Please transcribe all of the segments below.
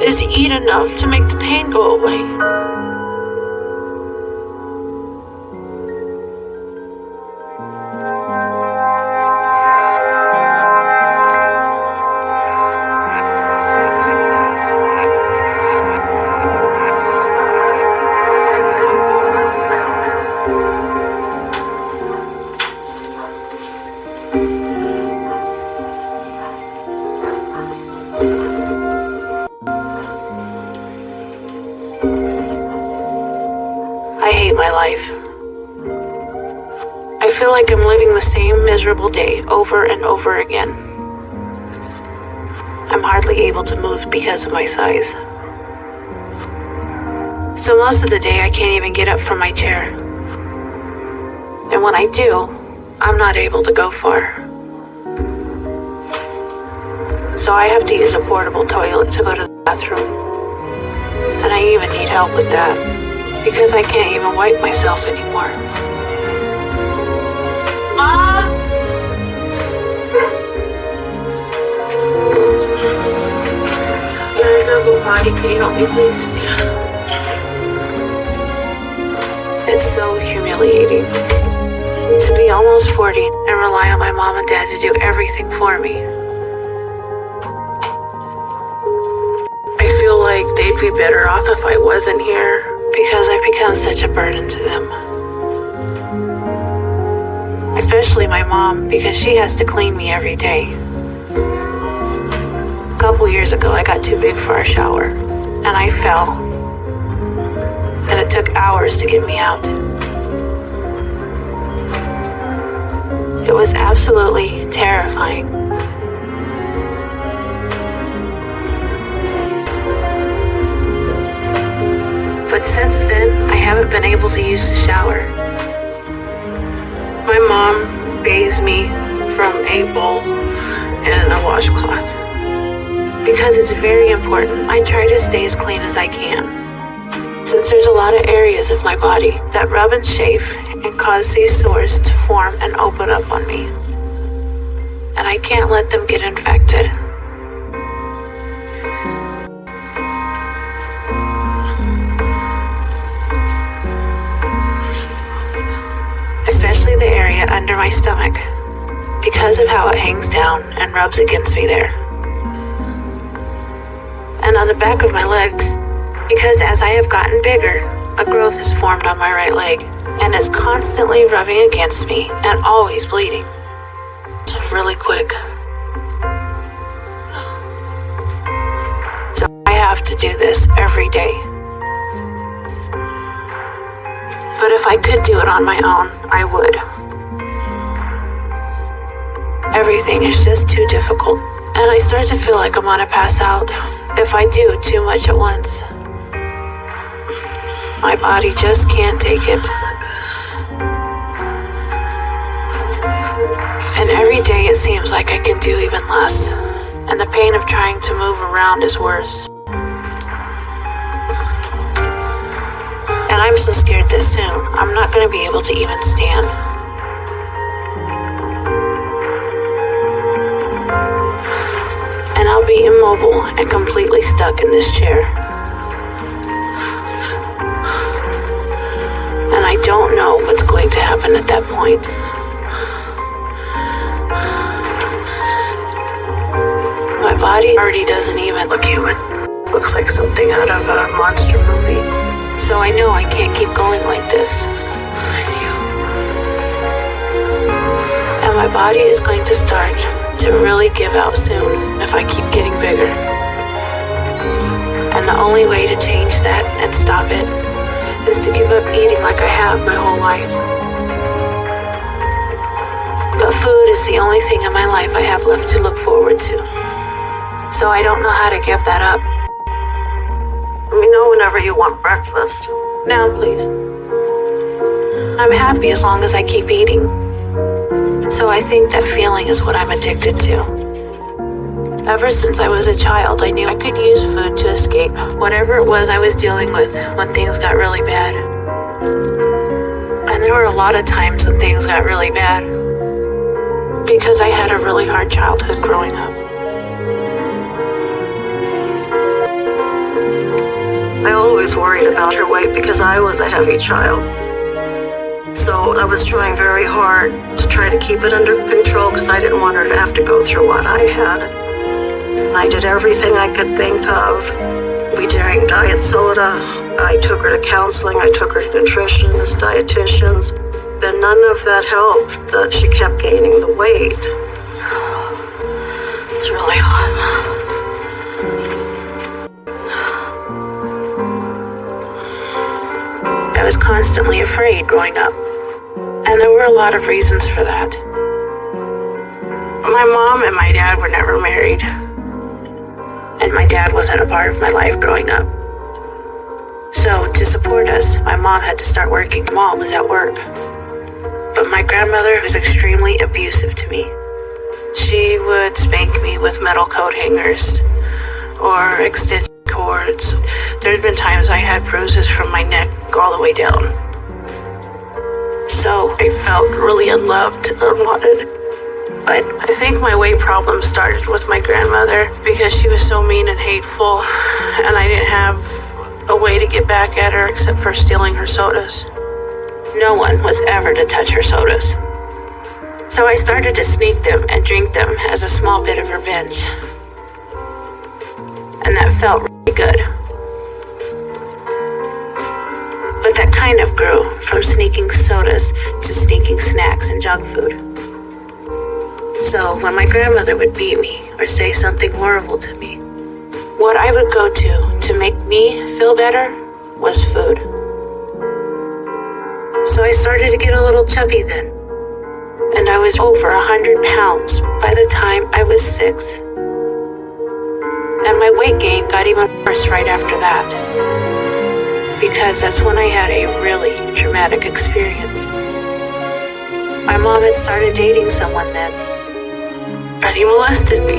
is to eat enough to make the pain go away. I hate my life. I feel like I'm living the same miserable day over and over again. I'm hardly able to move because of my size. So most of the day I can't even get up from my chair. And when I do, I'm not able to go far. So I have to use a portable toilet to go to the bathroom. And I even need help with that, because I can't even wipe myself anymore. Mom! Yeah, I gotta go potty. Can you help me, please? It's so humiliating to be almost 40 and rely on my mom and dad to do everything for me. I feel like they'd be better off if I wasn't here, because I've become such a burden to them. Especially my mom, because she has to clean me every day. A couple years ago, I got too big for a shower, and I fell. And it took hours to get me out. It was absolutely terrifying. But since then, I haven't been able to use the shower. My mom bathes me from a bowl and a washcloth. Because it's very important, I try to stay as clean as I can. Since there's a lot of areas of my body that rub and chafe and cause these sores to form and open up on me. And I can't let them get infected. Especially the area under my stomach, because of how it hangs down and rubs against me there. And on the back of my legs, because as I have gotten bigger, a growth has formed on my right leg and is constantly rubbing against me and always bleeding. Really quick. So I have to do this every day. But if I could do it on my own, I would. Everything is just too difficult, and I start to feel like I'm gonna pass out if I do too much at once. My body just can't take it. And every day it seems like I can do even less, and the pain of trying to move around is worse. And I'm so scared that soon I'm not going to be able to even stand. And I'll be immobile and completely stuck in this chair. And I don't know what's going to happen at that point. My body already doesn't even look human. Looks like something out of a monster movie. So I know I can't keep going like this. And my body is going to start to really give out soon if I keep getting bigger. And the only way to change that and stop it is to give up eating like I have my whole life. But food is the only thing in my life I have left to look forward to. So I don't know how to give that up. Let me know whenever you want breakfast. Now, please. I'm happy as long as I keep eating. So I think that feeling is what I'm addicted to. Ever since I was a child, I knew I could use food to escape whatever it was I was dealing with when things got really bad. And there were a lot of times when things got really bad, because I had a really hard childhood growing up. always worried about her weight because I was a heavy child. So I was trying very hard to try to keep it under control because I didn't want her to have to go through what I had. I did everything I could think of. We drank diet soda. I took her to counseling. I took her to nutritionists, dietitians. And none of that helped. That she kept gaining the weight. It's really hot. I was constantly afraid growing up, and there were a lot of reasons for that. My mom and my dad were never married, and my dad wasn't a part of my life growing up. So to support us, my mom had to start working. Mom was at work. But my grandmother was extremely abusive to me. She would spank me with metal coat hangers or extension cords. There's been times I had bruises from my neck all the way down. So I felt really unloved and unwanted. But I think my weight problem started with my grandmother because she was so mean and hateful, and I didn't have a way to get back at her except for stealing her sodas. No one was ever to touch her sodas. So I started to sneak them and drink them as a small bit of revenge. And that felt really good. But that kind of grew from sneaking sodas to sneaking snacks and junk food. So when my grandmother would beat me or say something horrible to me, what I would go to make me feel better was food. So I started to get a little chubby then. And I was over 100 pounds by the time I was 6. And my weight gain got even worse right after that. Because that's when I had a really traumatic experience. My mom had started dating someone then. And he molested me.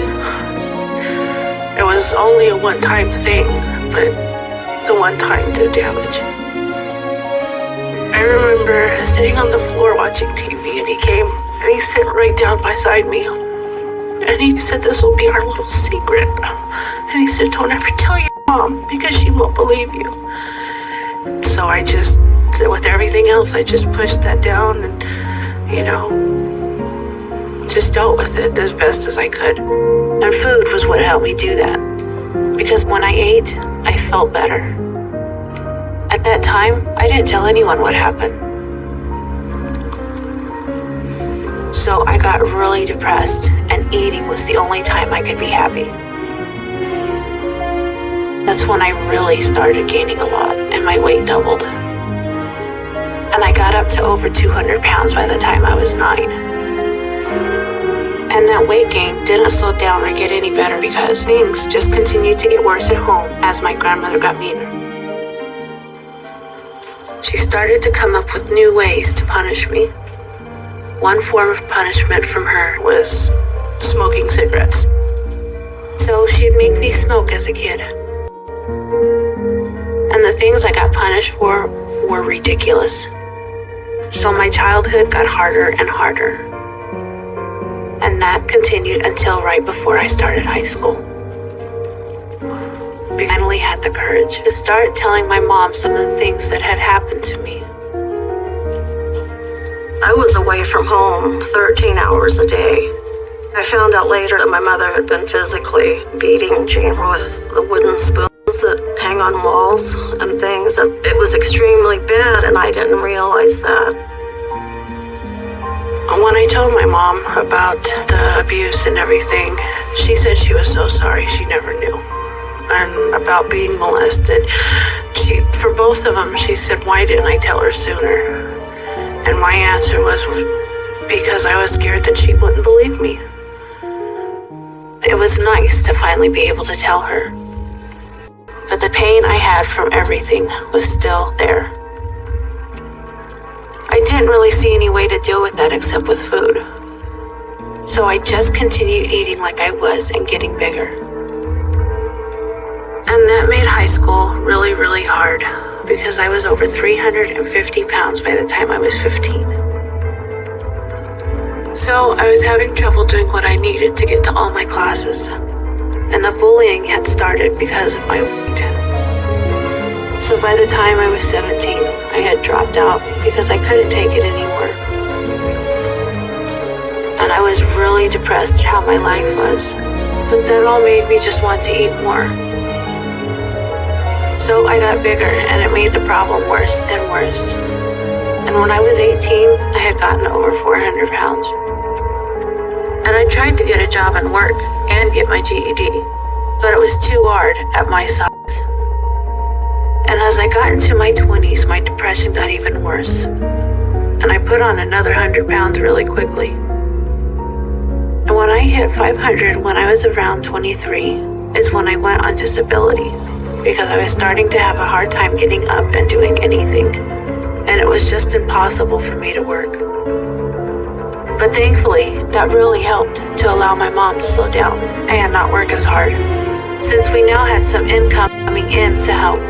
It was only a one-time thing, but the one time did damage. I remember sitting on the floor watching TV, and he came and he sat right down beside me. And he said, "This will be our little secret." And he said, "Don't ever tell your mom because she won't believe you." So I just, with everything else, I just pushed that down and, just dealt with it as best as I could. And food was what helped me do that. Because when I ate, I felt better. At that time, I didn't tell anyone what happened. So I got really depressed, and eating was the only time I could be happy. That's when I really started gaining a lot, and my weight doubled. And I got up to over 200 pounds by the time I was 9. And that weight gain didn't slow down or get any better because things just continued to get worse at home as my grandmother got meaner. She started to come up with new ways to punish me. One form of punishment from her was smoking cigarettes. So she'd make me smoke as a kid. And the things I got punished for were ridiculous. So my childhood got harder and harder. And that continued until right before I started high school. I finally had the courage to start telling my mom some of the things that had happened to me. I was away from home 13 hours a day. I found out later that my mother had been physically beating Jeanne with the wooden spoons that hang on walls and things. It was extremely bad, and I didn't realize that. When I told my mom about the abuse and everything, she said she was so sorry she never knew. And about being molested, for both of them, she said, "Why didn't I tell her sooner?" And my answer was, because I was scared that she wouldn't believe me. It was nice to finally be able to tell her. But the pain I had from everything was still there. I didn't really see any way to deal with that except with food. So I just continued eating like I was and getting bigger. And that made high school really, really hard because I was over 350 pounds by the time I was 15. So I was having trouble doing what I needed to get to all my classes. And the bullying had started because of my weight. So by the time I was 17, I had dropped out because I couldn't take it anymore. And I was really depressed at how my life was. But that all made me just want to eat more. So I got bigger, and it made the problem worse and worse. And when I was 18, I had gotten over 400 pounds. And I tried to get a job and work and get my GED, but it was too hard at my size. And as I got into my 20s, my depression got even worse. And I put on another 100 pounds really quickly. And when I hit 500 when I was around 23 is when I went on disability, because I was starting to have a hard time getting up and doing anything. And it was just impossible for me to work. But thankfully, that really helped to allow my mom to slow down and not work as hard, since we now had some income coming in to help.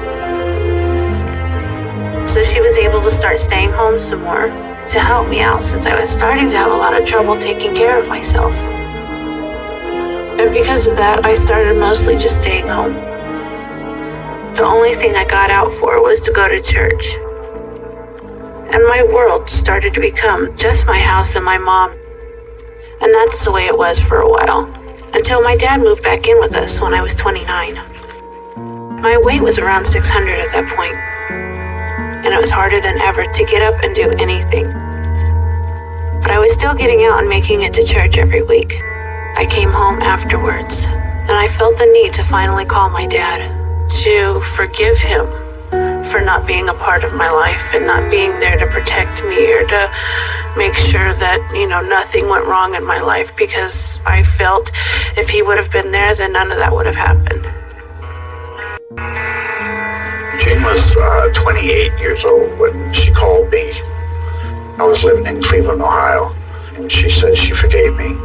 So she was able to start staying home some more to help me out, since I was starting to have a lot of trouble taking care of myself. And because of that, I started mostly just staying home. The only thing I got out for was to go to church. And my world started to become just my house and my mom. And that's the way it was for a while, until my dad moved back in with us when I was 29. My weight was around 600 at that point, and it was harder than ever to get up and do anything. But I was still getting out and making it to church every week. I came home afterwards, and I felt the need to finally call my dad, to forgive him for not being a part of my life and not being there to protect me or to make sure that, nothing went wrong in my life, because I felt if he would have been there, then none of that would have happened. Jeanne was 28 years old when she called me. I was living in Cleveland, Ohio, and she said she forgave me.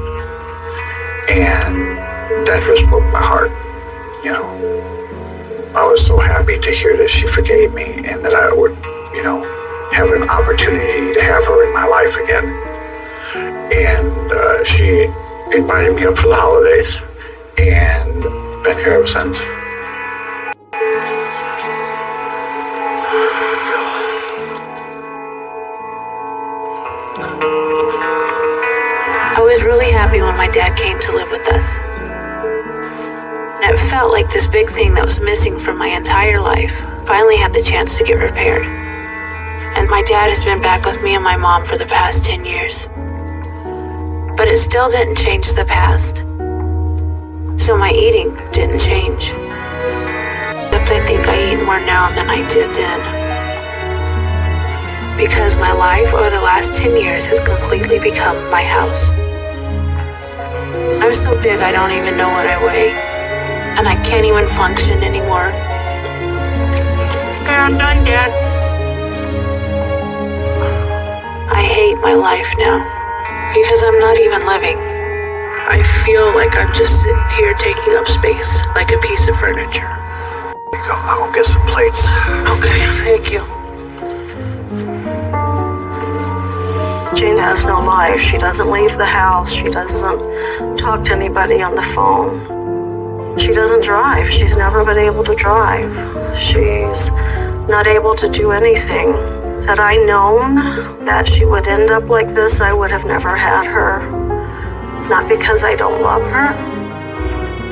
And that just broke my heart, I was so happy to hear that she forgave me and that I would, have an opportunity to have her in my life again. And she invited me up for the holidays and been here ever since. I was really happy when my dad came to live with us. And it felt like this big thing that was missing from my entire life finally had the chance to get repaired. And my dad has been back with me and my mom for the past 10 years. But it still didn't change the past. So my eating didn't change. Except I think I eat more now than I did then. Because my life over the last 10 years has completely become my house. I'm so big I don't even know what I weigh. And I can't even function anymore. Okay, I'm done, Dad. I hate my life now, because I'm not even living. I feel like I'm just sitting here taking up space, like a piece of furniture. Here you go, I'll go get some plates. Okay, thank you. Jeanne has no life. She doesn't leave the house. She doesn't talk to anybody on the phone. She doesn't drive. She's never been able to drive. She's not able to do anything. Had I known that she would end up like this, I would have never had her. Not because I don't love her,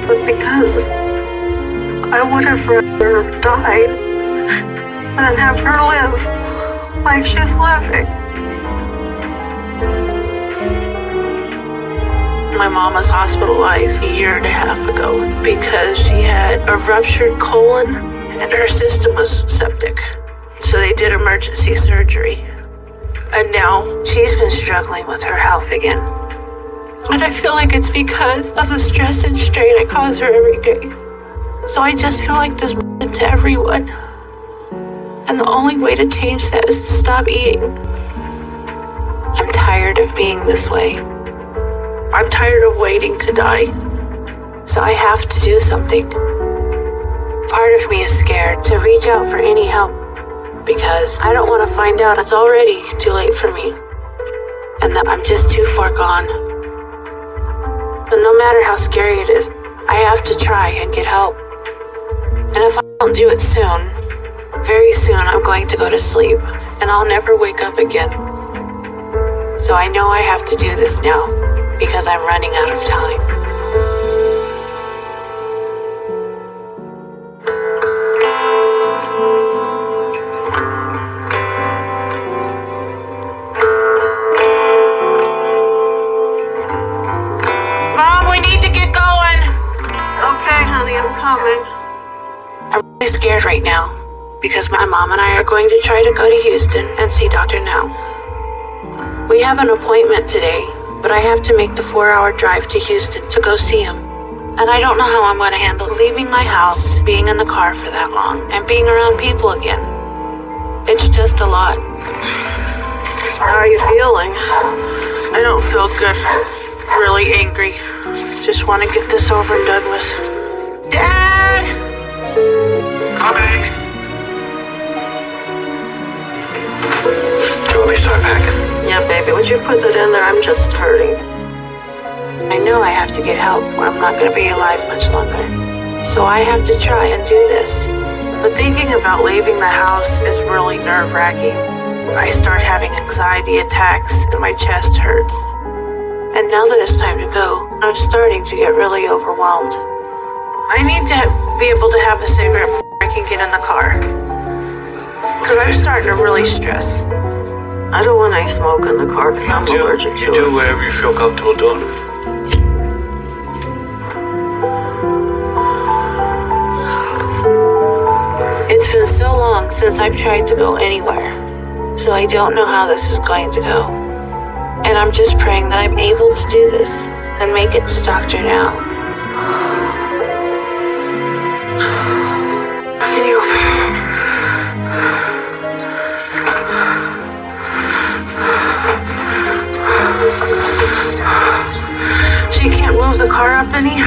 but because I would have rather died than have her live like she's living. My mom was hospitalized a year and a half ago because she had a ruptured colon and her system was septic. So they did emergency surgery. And now she's been struggling with her health again. And I feel like it's because of the stress and strain I cause her every day. So I just feel like this to everyone. And the only way to change that is to stop eating. I'm tired of being this way. I'm tired of waiting to die. So I have to do something. Part of me is scared to reach out for any help because I don't want to find out it's already too late for me and that I'm just too far gone. But no matter how scary it is, I have to try and get help. And if I don't do it soon, Very soon I'm going to go to sleep, and I'll never wake up again. So I know I have to do this now, because I'm running out of time. Mom, we need to get going. Okay, honey, I'm coming. I'm really scared right now, because my mom and I are going to try to go to Houston and see Dr. Now. We have an appointment today, but I have to make the 4-hour drive to Houston to go see him. And I don't know how I'm going to handle leaving my house, being in the car for that long, and being around people again. It's just a lot. How are you feeling? I don't feel good. Really angry. Just want to get this over and done with. Dad! Coming. Do you want me to start packing? Yeah, baby, would you put that in there? I'm just hurting. I know I have to get help or I'm not going to be alive much longer. So I have to try and do this. But thinking about leaving the house is really nerve-wracking. I start having anxiety attacks and my chest hurts. And now that it's time to go, I'm starting to get really overwhelmed. I need to be able to have a cigarette before I can get in the car. Because I'm starting to really stress. I don't want any smoke in the car because I'm allergic to You it. do whatever you feel comfortable doing. It's been so long since I've tried to go anywhere, so I don't know how this is going to go. And I'm just praying that I'm able to do this and make it to Dr. Now. Can you... She can't move the car up any?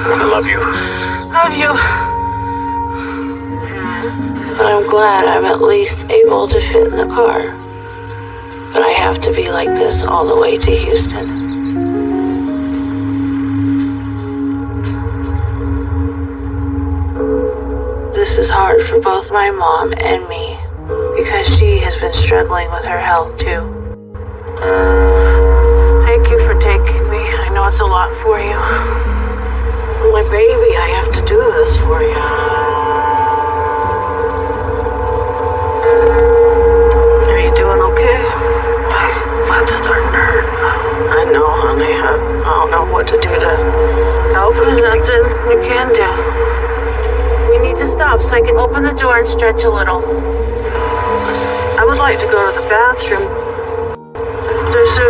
I love you. Love you. But I'm glad I'm at least able to fit in the car. But I have to be like this all the way to Houston. This is hard for both my mom and me, because she has been struggling with her health too. Thank you for taking me. I know it's a lot for you. My baby, I have to do this for you. Are you doing okay? My butt's starting to hurt. I know, honey. I don't know what to do to help. There's nothing you can do. We need to stop so I can open the door and stretch a little. I would like to go to the bathroom. There's a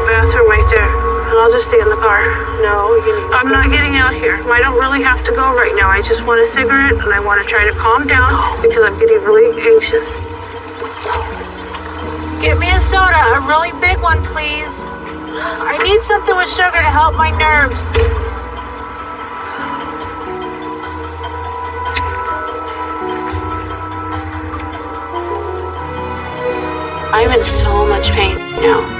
bathroom right there. And I'll just stay in the car. No, you need to I'm not getting out here. I don't really have to go right now. I just want a cigarette and I want to try to calm down because I'm getting really anxious. Get me a soda, a really big one, please. I need something with sugar to help my nerves. I'm in so much pain now.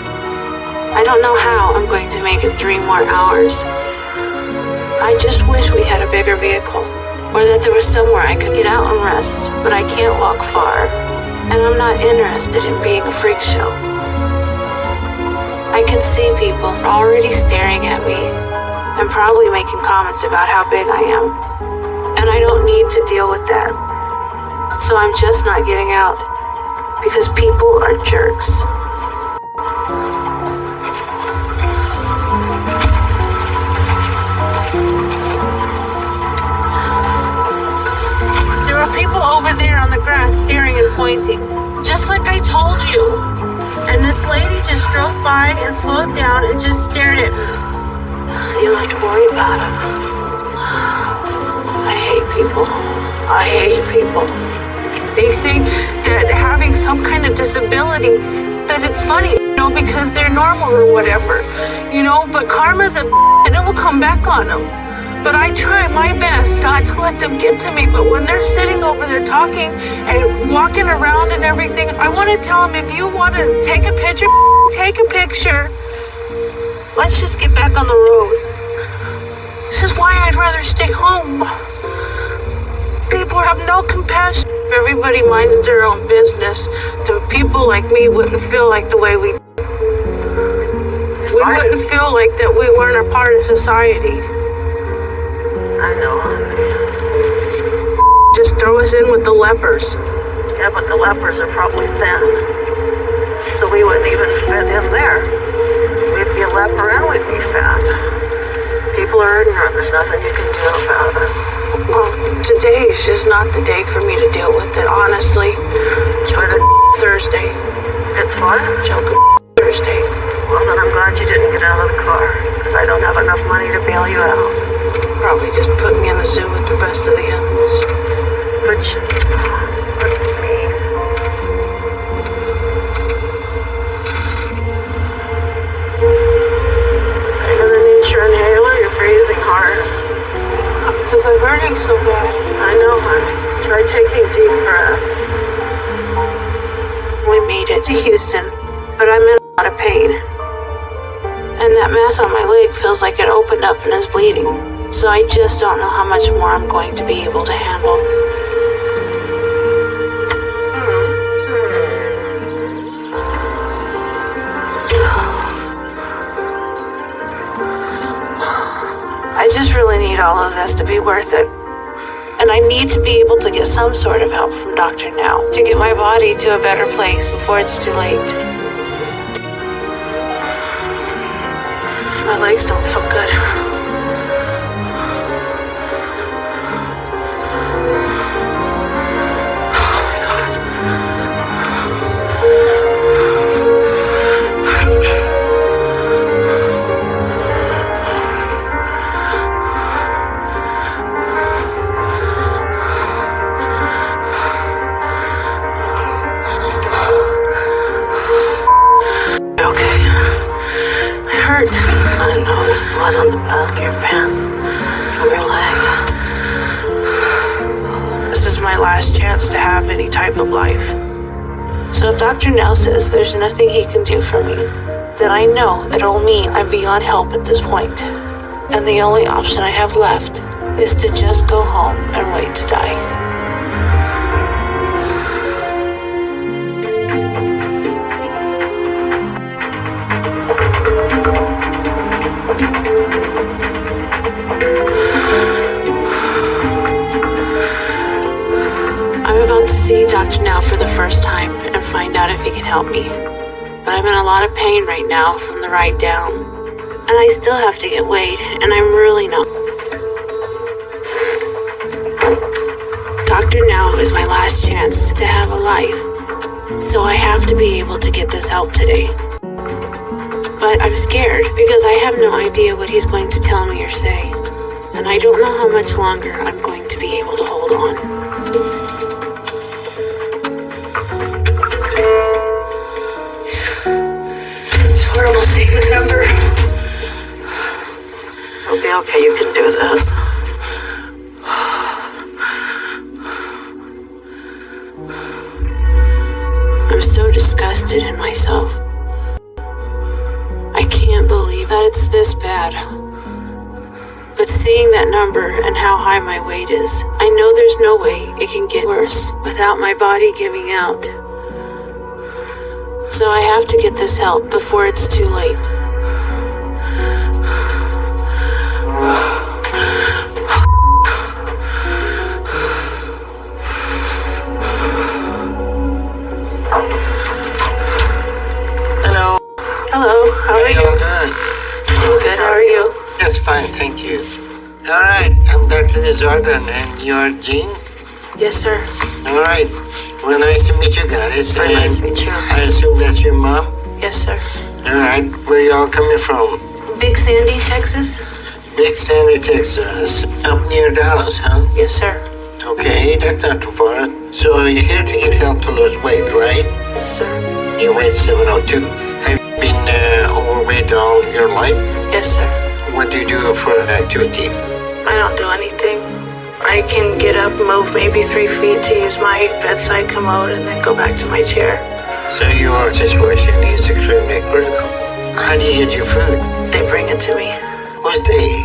I don't know how I'm going to make it 3 more hours. I just wish we had a bigger vehicle, or that there was somewhere I could get out and rest, but I can't walk far, and I'm not interested in being a freak show. I can see people already staring at me, and probably making comments about how big I am, and I don't need to deal with that. So I'm just not getting out, because people are jerks. People over there on the grass staring and pointing, just like I told you. And this lady just drove by and slowed down and just stared at me. You don't have to worry about it. I hate people. I hate people. They think that having some kind of disability that it's funny, because they're normal or whatever, but karma's a and it will come back on them. But I try my best not to let them get to me. But when they're sitting over there talking and walking around and everything, I want to tell them, if you want to take a picture, take a picture. Let's just get back on the road. This is why I'd rather stay home. People have no compassion. If everybody minded their own business, then people like me wouldn't feel like the way we wouldn't feel like that we weren't a part of society. I know. Just throw us in with the lepers. Yeah, but the lepers are probably thin. So we wouldn't even fit in there. We'd be a leper and we'd be fat. People are ignorant. There's nothing you can do about it. Well, today is just not the day for me to deal with it, honestly. Joke Thursday. It's what? Joke Thursday. Well, then I'm glad you didn't get out of the car, because I don't have enough money to bail you out. Probably just put me in the zoo with the rest of the animals. That's mean. Are you gonna need your inhaler? You're breathing hard. Because I'm hurting so bad. I know, honey. Try taking deep breaths. We made it to Houston, but I'm in a lot of pain. And that mass on my leg feels like it opened up and is bleeding. So I just don't know how much more I'm going to be able to handle. I just really need all of this to be worth it. And I need to be able to get some sort of help from Dr. Now to get my body to a better place before it's too late. My legs don't feel good. Blood on the back of your pants, from your leg. This is my last chance to have any type of life. So if Dr. Nell says there's nothing he can do for me, then I know it'll mean I'm beyond help at this point. And the only option I have left is to just go home and wait to die. I'm about to see Dr. Now for the first time and find out if he can help me. But I'm in a lot of pain right now from the ride down. And I still have to get weighed, and I'm really not. Dr. Now is my last chance to have a life. So I have to be able to get this help today. But I'm scared because I have no idea what he's going to tell me or say. And I don't know how much longer I'm going to be able to hold on. Horrible statement number. It'll be okay, you can do this. I'm so disgusted in myself. I can't believe that it's this bad. But seeing that number and how high my weight is, I know there's no way it can get worse without my body giving out. So I have to get this help before it's too late. Hello. Hello, how are you? All good. I'm good, how are you? Yes, fine, thank you. All right, I'm Dr. Jordan, and you're Jeanne? Yes, sir. All right. Well, nice to meet you guys. Very nice to meet you. I assume that's your mom? Yes, sir. All right. Where you all coming from? Big Sandy, Texas? Big Sandy, Texas. Up near Dallas, huh? Yes, sir. Okay, that's not too far. So you're here to get help to lose weight, right? Yes, sir. You weighed 702. Have you been overweight all your life? Yes, sir. What do you do for an activity? I don't do anything. I can get up, move maybe 3 feet to use my bedside commode, and then go back to my chair. So your situation is extremely critical. How do you get your food? They bring it to me. Who's they?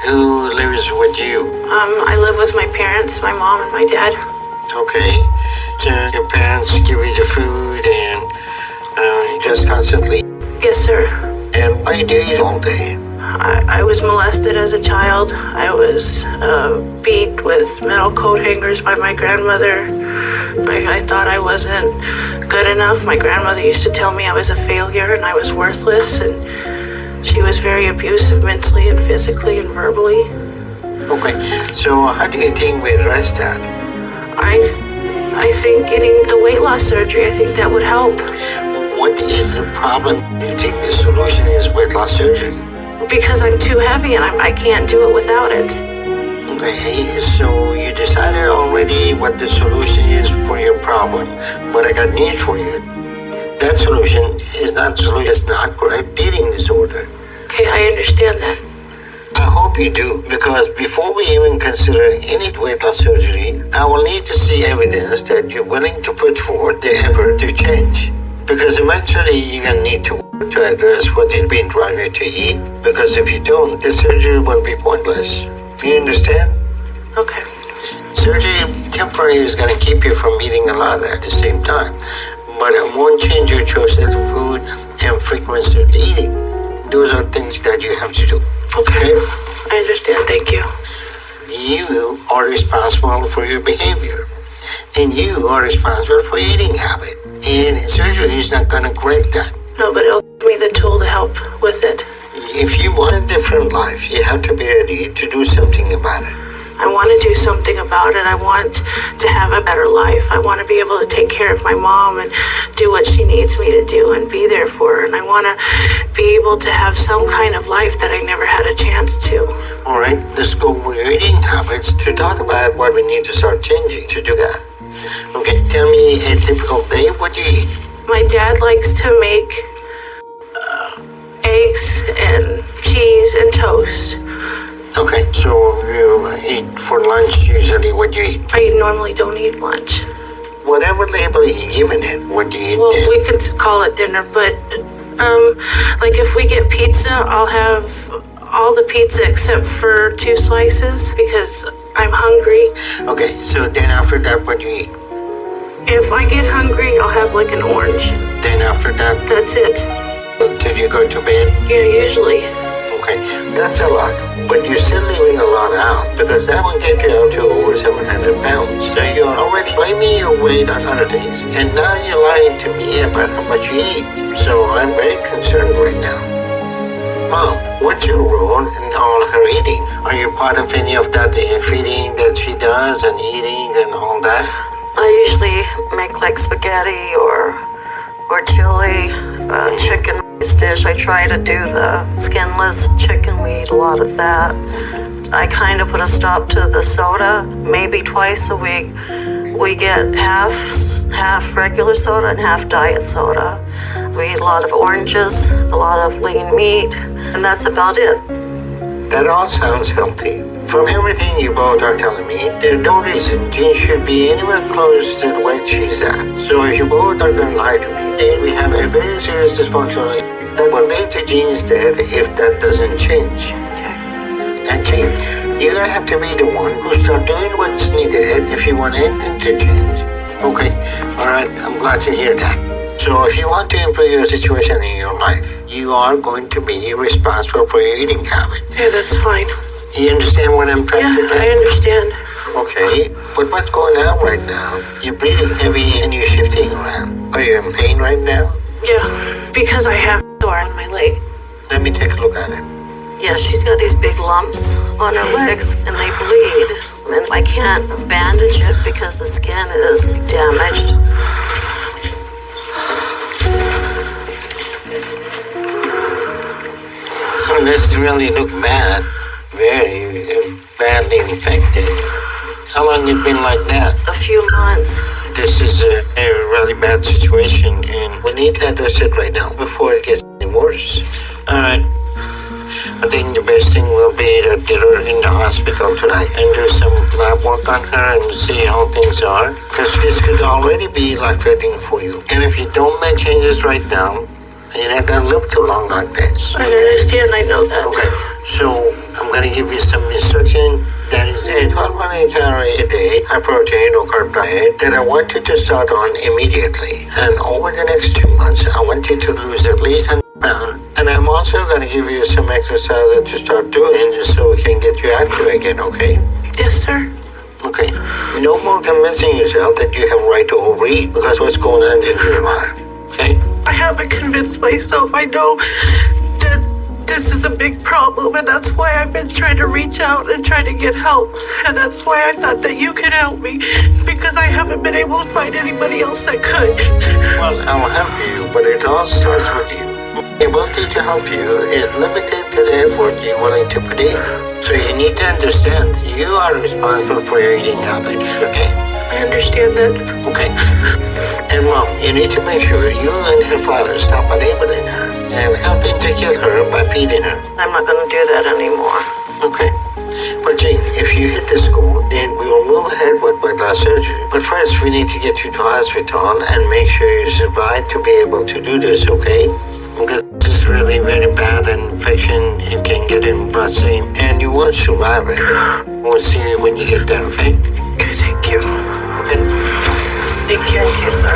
Who lives with you? I live with my parents, my mom and my dad. Okay. So your parents give you the food and just constantly. Yes, sir. And why do you eat all day? I was molested as a child. I was beat with metal coat hangers by my grandmother. I thought I wasn't good enough. My grandmother used to tell me I was a failure and I was worthless, and she was very abusive mentally and physically and verbally. Okay, so how do you think we address that? I think getting the weight loss surgery, I think that would help. What is the problem? Do you think the solution is weight loss surgery? Because I'm too heavy and I can't do it without it. Okay, so you decided already what the solution is for your problem. But I got news for you. That solution is not solution. It's not correct eating disorder. Okay, I understand that. I hope you do, because before we even consider any weight loss surgery, I will need to see evidence that you're willing to put forth the effort to change. Because eventually you're going to need to address what you've been driving you to eat. Because if you don't, the surgery will be pointless. You understand? Okay. Surgery temporarily is going to keep you from eating a lot at the same time. But it won't change your choice of food and frequency of eating. Those are things that you have to do. Okay. I understand. Thank you. You are responsible for your behavior. And you are responsible for your eating habit. And surgery is not going to correct that. No, but it'll give me the tool to help with it. If you want a different life, you have to be ready to do something about it. I want to do something about it. I want to have a better life. I want to be able to take care of my mom and do what she needs me to do and be there for her. And I want to be able to have some kind of life that I never had a chance to. All right, let's go over your eating habits to talk about what we need to start changing to do that. Okay, tell me a typical day. What do you eat? My dad likes to make eggs and cheese and toast. Okay, so you eat for lunch usually. What do you eat? I normally don't eat lunch. Whatever label you given it, what do you eat? Well, we could call it dinner, but like if we get pizza, I'll have all the pizza except for 2 slices because I'm hungry. Okay, so then after that, what do you eat? If I get hungry, I'll have like an orange. Then after that, That's it. till you go to bed? Yeah, usually. Okay, that's a lot, but you're still leaving a lot out because that will get you up to over 700 pounds. So you're already blaming your weight on other things, and now you're lying to me about how much you eat. So I'm very concerned right now. Mom, what's your role in all her eating? Are you part of any of that feeding that she does and eating and all that? I usually make like spaghetti or chili, chicken dish. I try to do the skinless chicken. We eat a lot of that. I kind of put a stop to the soda. Maybe twice a week we get half regular soda and half diet soda. We eat a lot of oranges, a lot of lean meat, and that's about it. That all sounds healthy. From everything you both are telling me, there's no reason Jeanne should be anywhere close to the weight she's at. So if you both are going to lie to me, then we have a very serious dysfunctional issue that will lead to Jeanne's death if that doesn't change. Okay. And Jeanne, you're going to have to be the one who start doing what's needed if you want anything to change. Okay, all right, I'm glad to hear that. So if you want to improve your situation in your life, you are going to be responsible for your eating habit. Yeah, that's fine. You understand what I'm trying to Yeah, tell I you? understand. Okay, but what's going on right now? You're breathing heavy and you're shifting around. Are you in pain right now? Yeah, because I have a sore on my leg. Let me take a look at it. Yeah, she's got these big lumps on her legs and they bleed. And I can't bandage it because the skin is damaged. This really look bad. Very badly infected. How long you been like that? A few months. this is a really bad situation, and we need to address it right now before it gets any worse. All right. I think the best thing will be to get her in the hospital tonight and do some lab work on her and see how things are. Because this could already be life-threatening for you. And if you don't make changes right now, you're not going to live too long like this. I understand, I know that. Okay, so I'm going to give you some instruction. That is a 1,200 calorie a day, high protein or carb diet that I want you to start on immediately. And over the next 2 months, I want you to lose at least 100 pounds. And I'm also going to give you some exercises to start doing so we can get you active again, okay? Yes, sir. Okay. No more convincing yourself that you have a right to overeat because what's going on in your life, okay? I haven't convinced myself. I know that this is a big problem, and that's why I've been trying to reach out and try to get help. And that's why I thought that you could help me, because I haven't been able to find anybody else that could. Well, I'll help you, but it all starts with you. The ability to help you is limited to the effort you're willing to put in. So you need to understand, you are responsible for your eating habits, okay? I understand that. Okay. And Mom, you need to make sure you and her father stop enabling her and helping to kill her by feeding her. I'm not going to do that anymore. Okay. But Jeanne, if you hit the school, then we will move ahead with weight loss surgery. But first, we need to get you to hospital and make sure you survive to be able to do this, okay? Because this is really very bad infection. It can get in bloodstream, and you won't survive it. We'll see you when you get there, okay? Okay, thank you. Okay. Thank you, sir.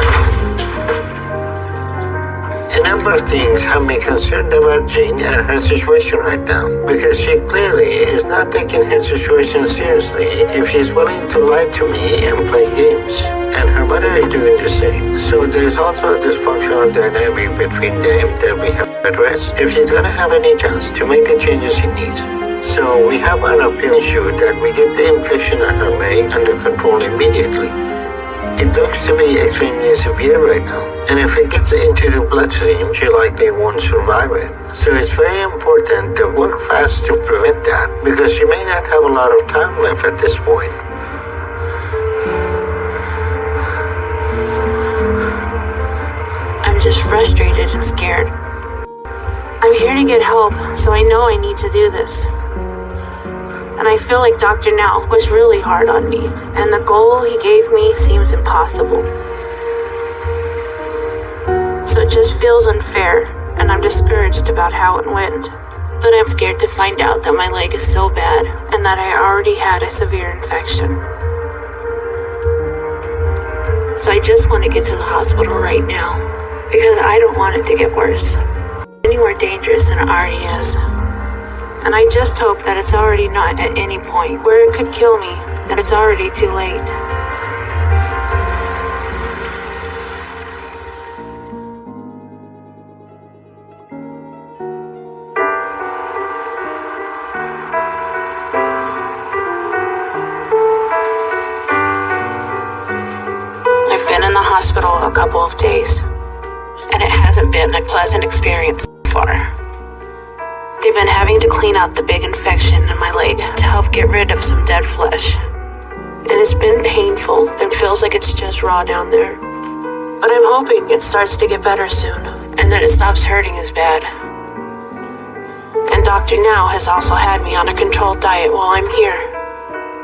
A number of things have me concerned about Jeanne and her situation right now, because she clearly is not taking her situation seriously if she's willing to lie to me and play games. And her mother is doing the same. So there's also a dysfunctional dynamic between them that we have to address if she's going to have any chance to make the changes she needs. So we have an appeal issue that we get the infection on her leg under control immediately. It looks to be extremely severe right now, and if it gets into the bloodstream, she likely won't survive it. So it's very important to work fast to prevent that, because she may not have a lot of time left at this point. I'm just frustrated and scared. I'm here to get help, so I know I need to do this. And I feel like Dr. Now was really hard on me, and the goal he gave me seems impossible. So it just feels unfair, and I'm discouraged about how it went. But I'm scared to find out that my leg is so bad, and that I already had a severe infection. So I just want to get to the hospital right now, because I don't want it to get worse, any more dangerous than it already is. And I just hope that it's already not at any point where it could kill me, that it's already too late. I've been in the hospital a couple of days, and it hasn't been a pleasant experience so far. They've been having to clean out the big infection in my leg to help get rid of some dead flesh. And it's been painful and feels like it's just raw down there. But I'm hoping it starts to get better soon, and that it stops hurting as bad. And Dr. Now has also had me on a controlled diet while I'm here.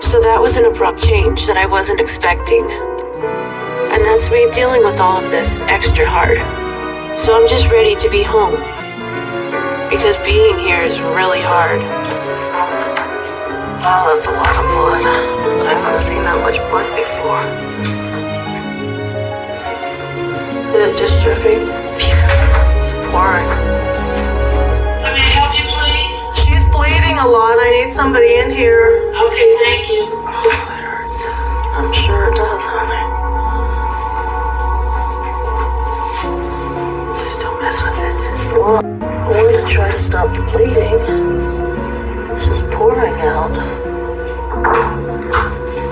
So that was an abrupt change that I wasn't expecting. And that's made dealing with all of this extra hard. So I'm just ready to be home, because being here is really hard. Wow, that's a lot of blood. I haven't seen that much blood before. Is it just dripping? It's pouring. Can I help you, please? She's bleeding a lot. I need somebody in here. Okay, thank you. Oh, it hurts. I'm sure it does, honey. Just don't mess with it. Well, I wanted to try to stop the bleeding. It's just pouring out.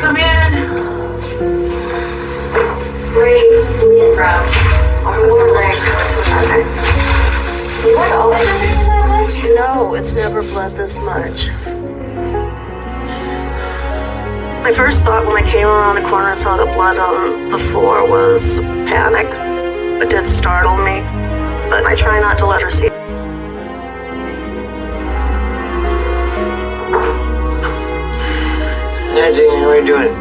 Come in. Breathe, bro. Arm or leg. What, always that much? No, it's never bled this much. My first thought when I came around the corner and saw the blood on the floor was panic. It did startle me, but I try not to let her see it. Hey, Jeanne, how are you doing?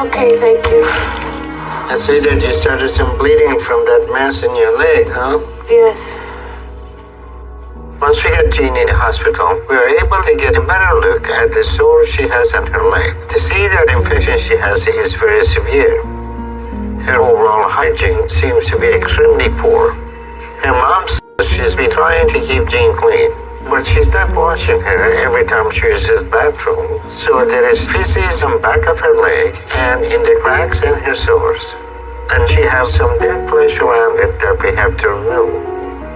Okay, thank you. I see that you started some bleeding from that mass in your leg, huh? Yes. Once we got Jeanne in the hospital, we were able to get a better look at the sore she has on her leg. To see that infection she has is very severe. Her overall hygiene seems to be extremely poor. Her mom says she's been trying to keep Jeanne clean, but she's not washing her every time she uses the bathroom, so there is feces on the back of her leg and in the cracks in her sores. And she has some dead flesh around it that we have to remove.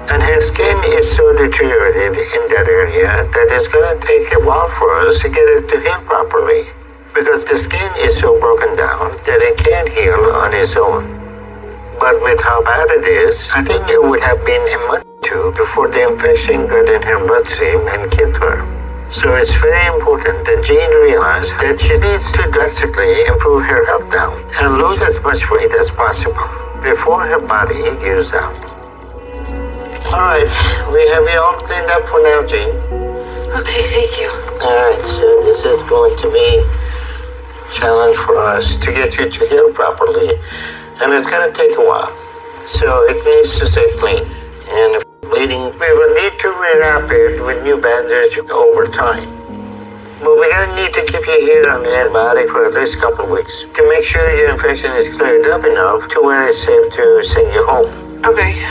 And her skin is so deteriorated in that area that it's going to take a while for us to get it to heal properly, because the skin is so broken down that it can't heal on its own. But with how bad it is, I think it would have been a month or two before the infection got in her bloodstream and killed her. So it's very important that Jeanne realize that she needs to drastically improve her health down and lose as much weight as possible before her body gives out. Alright, we have you all cleaned up for now, Jeanne. Okay, thank you. Alright, so this is going to be a challenge for us to get you to heal properly, and it's going to take a while. So it needs to stay clean. And if bleeding, we will need to rewrap it with new bandage over time. But we're going to need to keep you here on the antibiotic for at least a couple of weeks to make sure your infection is cleared up enough to where it's safe to send you home. Okay.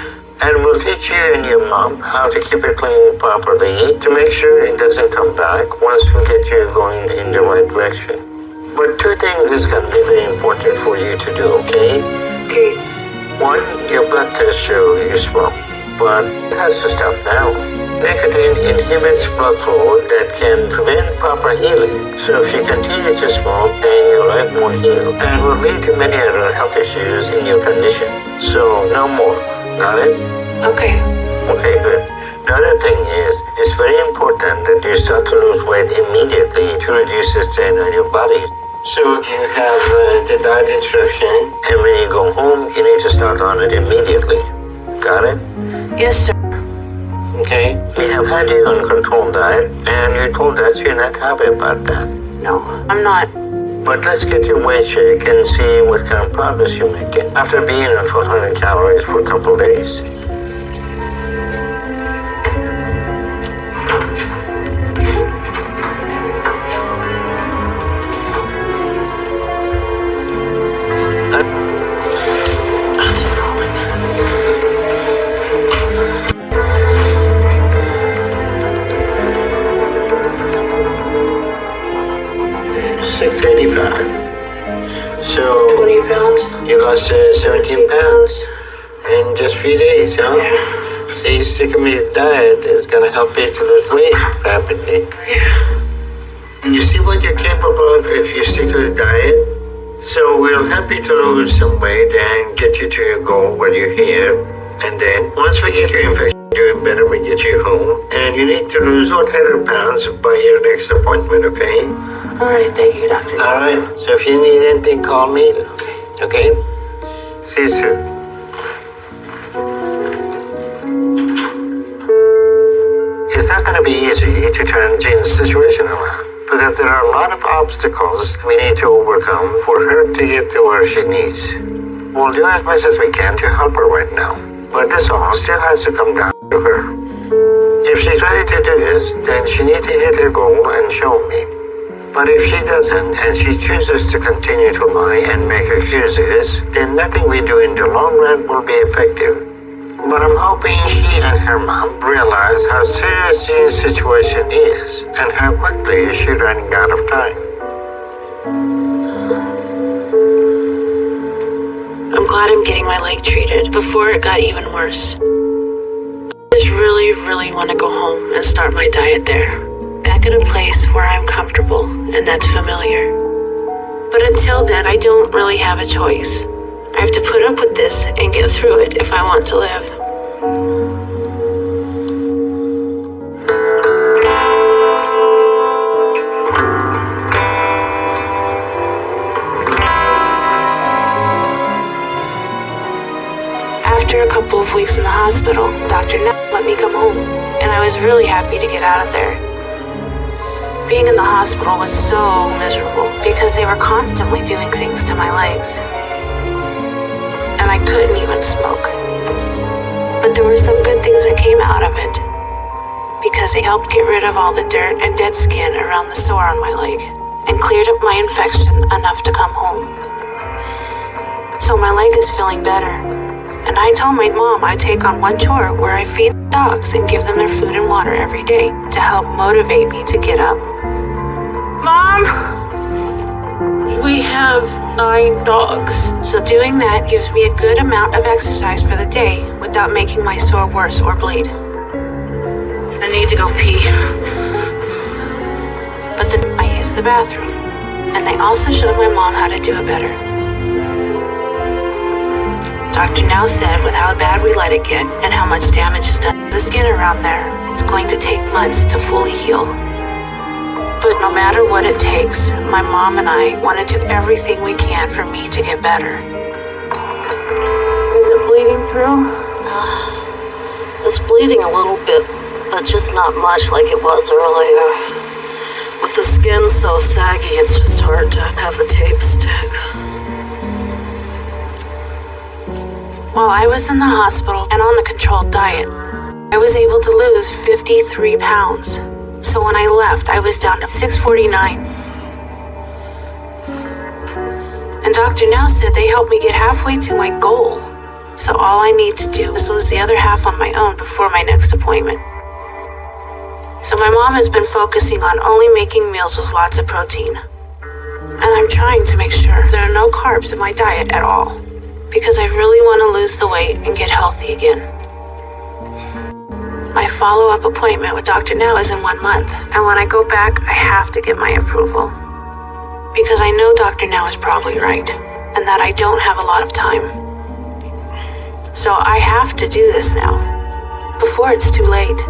And we'll teach you and your mom how to keep it clean properly to make sure it doesn't come back once we get you going in the right direction. But two things is going to be very important for you to do, okay? Okay. One, your blood tests show you smoke, but it has to stop now. Nicotine inhibits blood flow that can prevent proper healing. So if you continue to smoke, then your life won't heal and will lead to many other health issues in your condition. So no more. Got it? Okay. Okay, good. The other thing is, it's very important that you start to lose weight immediately to reduce the strain on your body. So you have the diet instruction, and when you go home, you need to start on it immediately. Got it? Yes, sir. Okay. We have had you on controlled diet, and you told us you're not happy about that. No, I'm not. But let's get your weight check and see what kind of progress you're making after being on 1,200 calories for a couple of days. So 20 pounds. you lost 17 pounds in just a few days, huh? Yeah. See, sticking with the diet is going to help you to lose weight rapidly. Yeah. And you see what you're capable of if you stick to the diet? So we'll help you to lose some weight and get you to your goal when you're here. And then once we get your infection doing better, we get you home. And you need to lose 100 pounds by your next appointment, okay? All right, thank you, doctor. All right. So if you need anything, call me. Okay. Okay? See you soon. It's not going to be easy to turn Jeanne's situation around because there are a lot of obstacles we need to overcome for her to get to where she needs. We'll do as much as we can to help her right now, but this all still has to come down to her. If she's ready to do this, then she needs to hit her goal and show me. But if she doesn't, and she chooses to continue to lie and make excuses, then nothing we do in the long run will be effective. But I'm hoping she and her mom realize how serious Jeanne's situation is and how quickly she's running out of time. I'm glad I'm getting my leg treated before it got even worse. I just really want to go home and start my diet there. Back in a place where I'm comfortable and that's familiar. But until then, I don't really have a choice. I have to put up with this and get through it if I want to live. hospital, Dr. Nell let me come home, and I was really happy to get out of there. Being in the hospital was so miserable because they were constantly doing things to my legs. And I couldn't even smoke. But there were some good things that came out of it, because they helped get rid of all the dirt and dead skin around the sore on my leg and cleared up my infection enough to come home. So my leg is feeling better. And I told my mom I'd take on one chore where I feed dogs and give them their food and water every day to help motivate me to get up. Mom! We have 9 dogs. So doing that gives me a good amount of exercise for the day without making my sore worse or bleed. I need to go pee. But then I used the bathroom. And they also showed my mom how to do it better. Dr. Now said with how bad we let it get and how much damage is done to the skin around there, it's going to take months to fully heal. But no matter what it takes, my mom and I want to do everything we can for me to get better. Is it bleeding through? It's bleeding a little bit, but just not much like it was earlier. With the skin so saggy, it's just hard to have a tape stick. While I was in the hospital and on the controlled diet, I was able to lose 53 pounds. So when I left, I was down to 649. And Dr. Now said they helped me get halfway to my goal. So all I need to do is lose the other half on my own before my next appointment. So my mom has been focusing on only making meals with lots of protein. And I'm trying to make sure there are no carbs in my diet at all, because I really want to lose the weight and get healthy again. My follow-up appointment with Dr. Now is in 1 month, and when I go back, I have to get my approval. Because I know Dr. Now is probably right, and that I don't have a lot of time. So I have to do this now, before it's too late.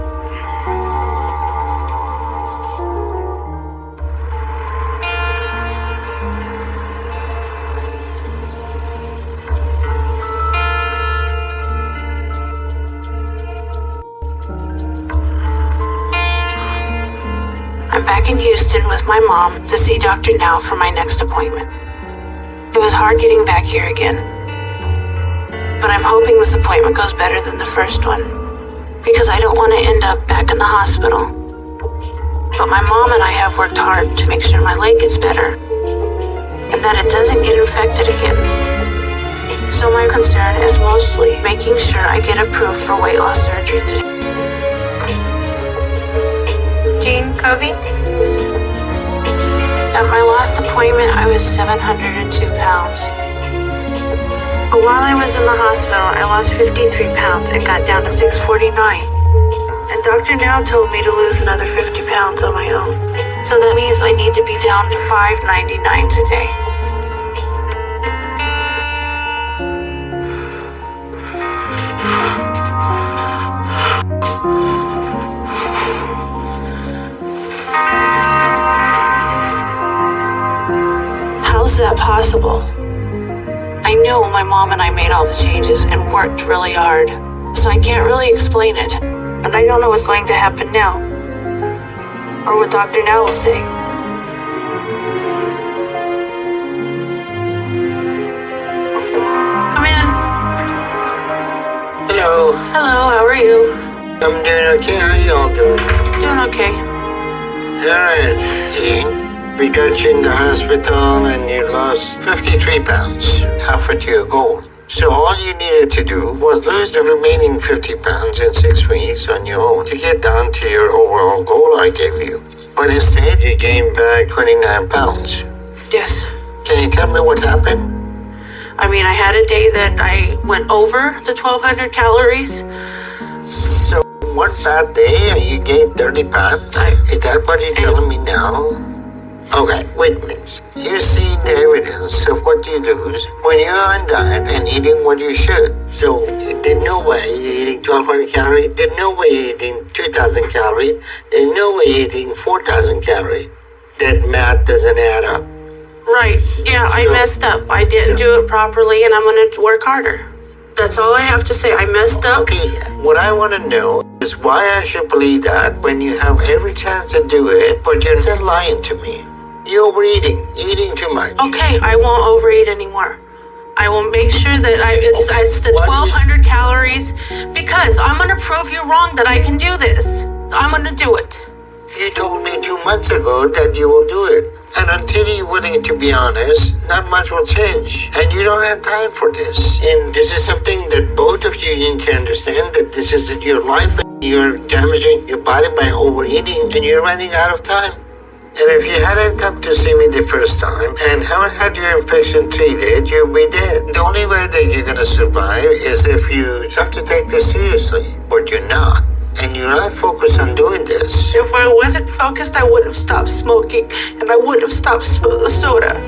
I'm back in Houston with my mom to see Dr. Now for my next appointment. It was hard getting back here again, but I'm hoping this appointment goes better than the first one, because I don't want to end up back in the hospital. But my mom and I have worked hard to make sure my leg gets better, and that it doesn't get infected again. So my concern is mostly making sure I get approved for weight loss surgery today. Jeanne, Covey? At my last appointment, I was 702 pounds. But while I was in the hospital, I lost 53 pounds and got down to 649. And Dr. Now told me to lose another 50 pounds on my own. So that means I need to be down to 599 today. How's that possible? I know my mom and I made all the changes and worked really hard, so I can't really explain it. And I don't know what's going to happen now, or what Dr. Now will say. Come in. Hello. Hello, how are you? I'm doing okay. How you all doing? Doing okay. Alright, Jeanne. We got you in the hospital and you lost 53 pounds, halfway to your goal. So all you needed to do was lose the remaining 50 pounds in 6 weeks on your own to get down to your overall goal I gave you. But instead, you gained back 29 pounds. Yes. Can you tell me what happened? I mean, I had a day that I went over the 1,200 calories. So one bad day and you gained 30 pounds? Is that what you're telling me now? Okay, wait a minute. You see the evidence of what you lose when you're on diet and eating what you should. So there's no way you're eating 1,200 calories. There's no way you're eating 2,000 calories. There's no way you're eating 4,000 calories. That math doesn't add up. Right. Yeah, I messed up. I didn't do it properly, and I'm going to work harder. That's all I have to say. I messed up. Okay, what I want to know is why I should believe that when you have every chance to do it, but you're still lying to me. You're overeating, eating too much. Okay, I won't overeat anymore. I will make sure that it's the What? 1,200 calories because I'm going to prove you wrong that I can do this. I'm going to do it. You told me 2 months ago that you will do it. And until you're willing to be honest, not much will change. And you don't have time for this. And this is something that both of you need to understand, that this is your life and you're damaging your body by overeating and you're running out of time. And if you hadn't come to see me the first time and haven't had your infection treated, you'll be dead. The only way that you're going to survive is if you start to take this seriously. But you're not. And you're not focused on doing this. If I wasn't focused, I would have stopped smoking and I would have stopped soda.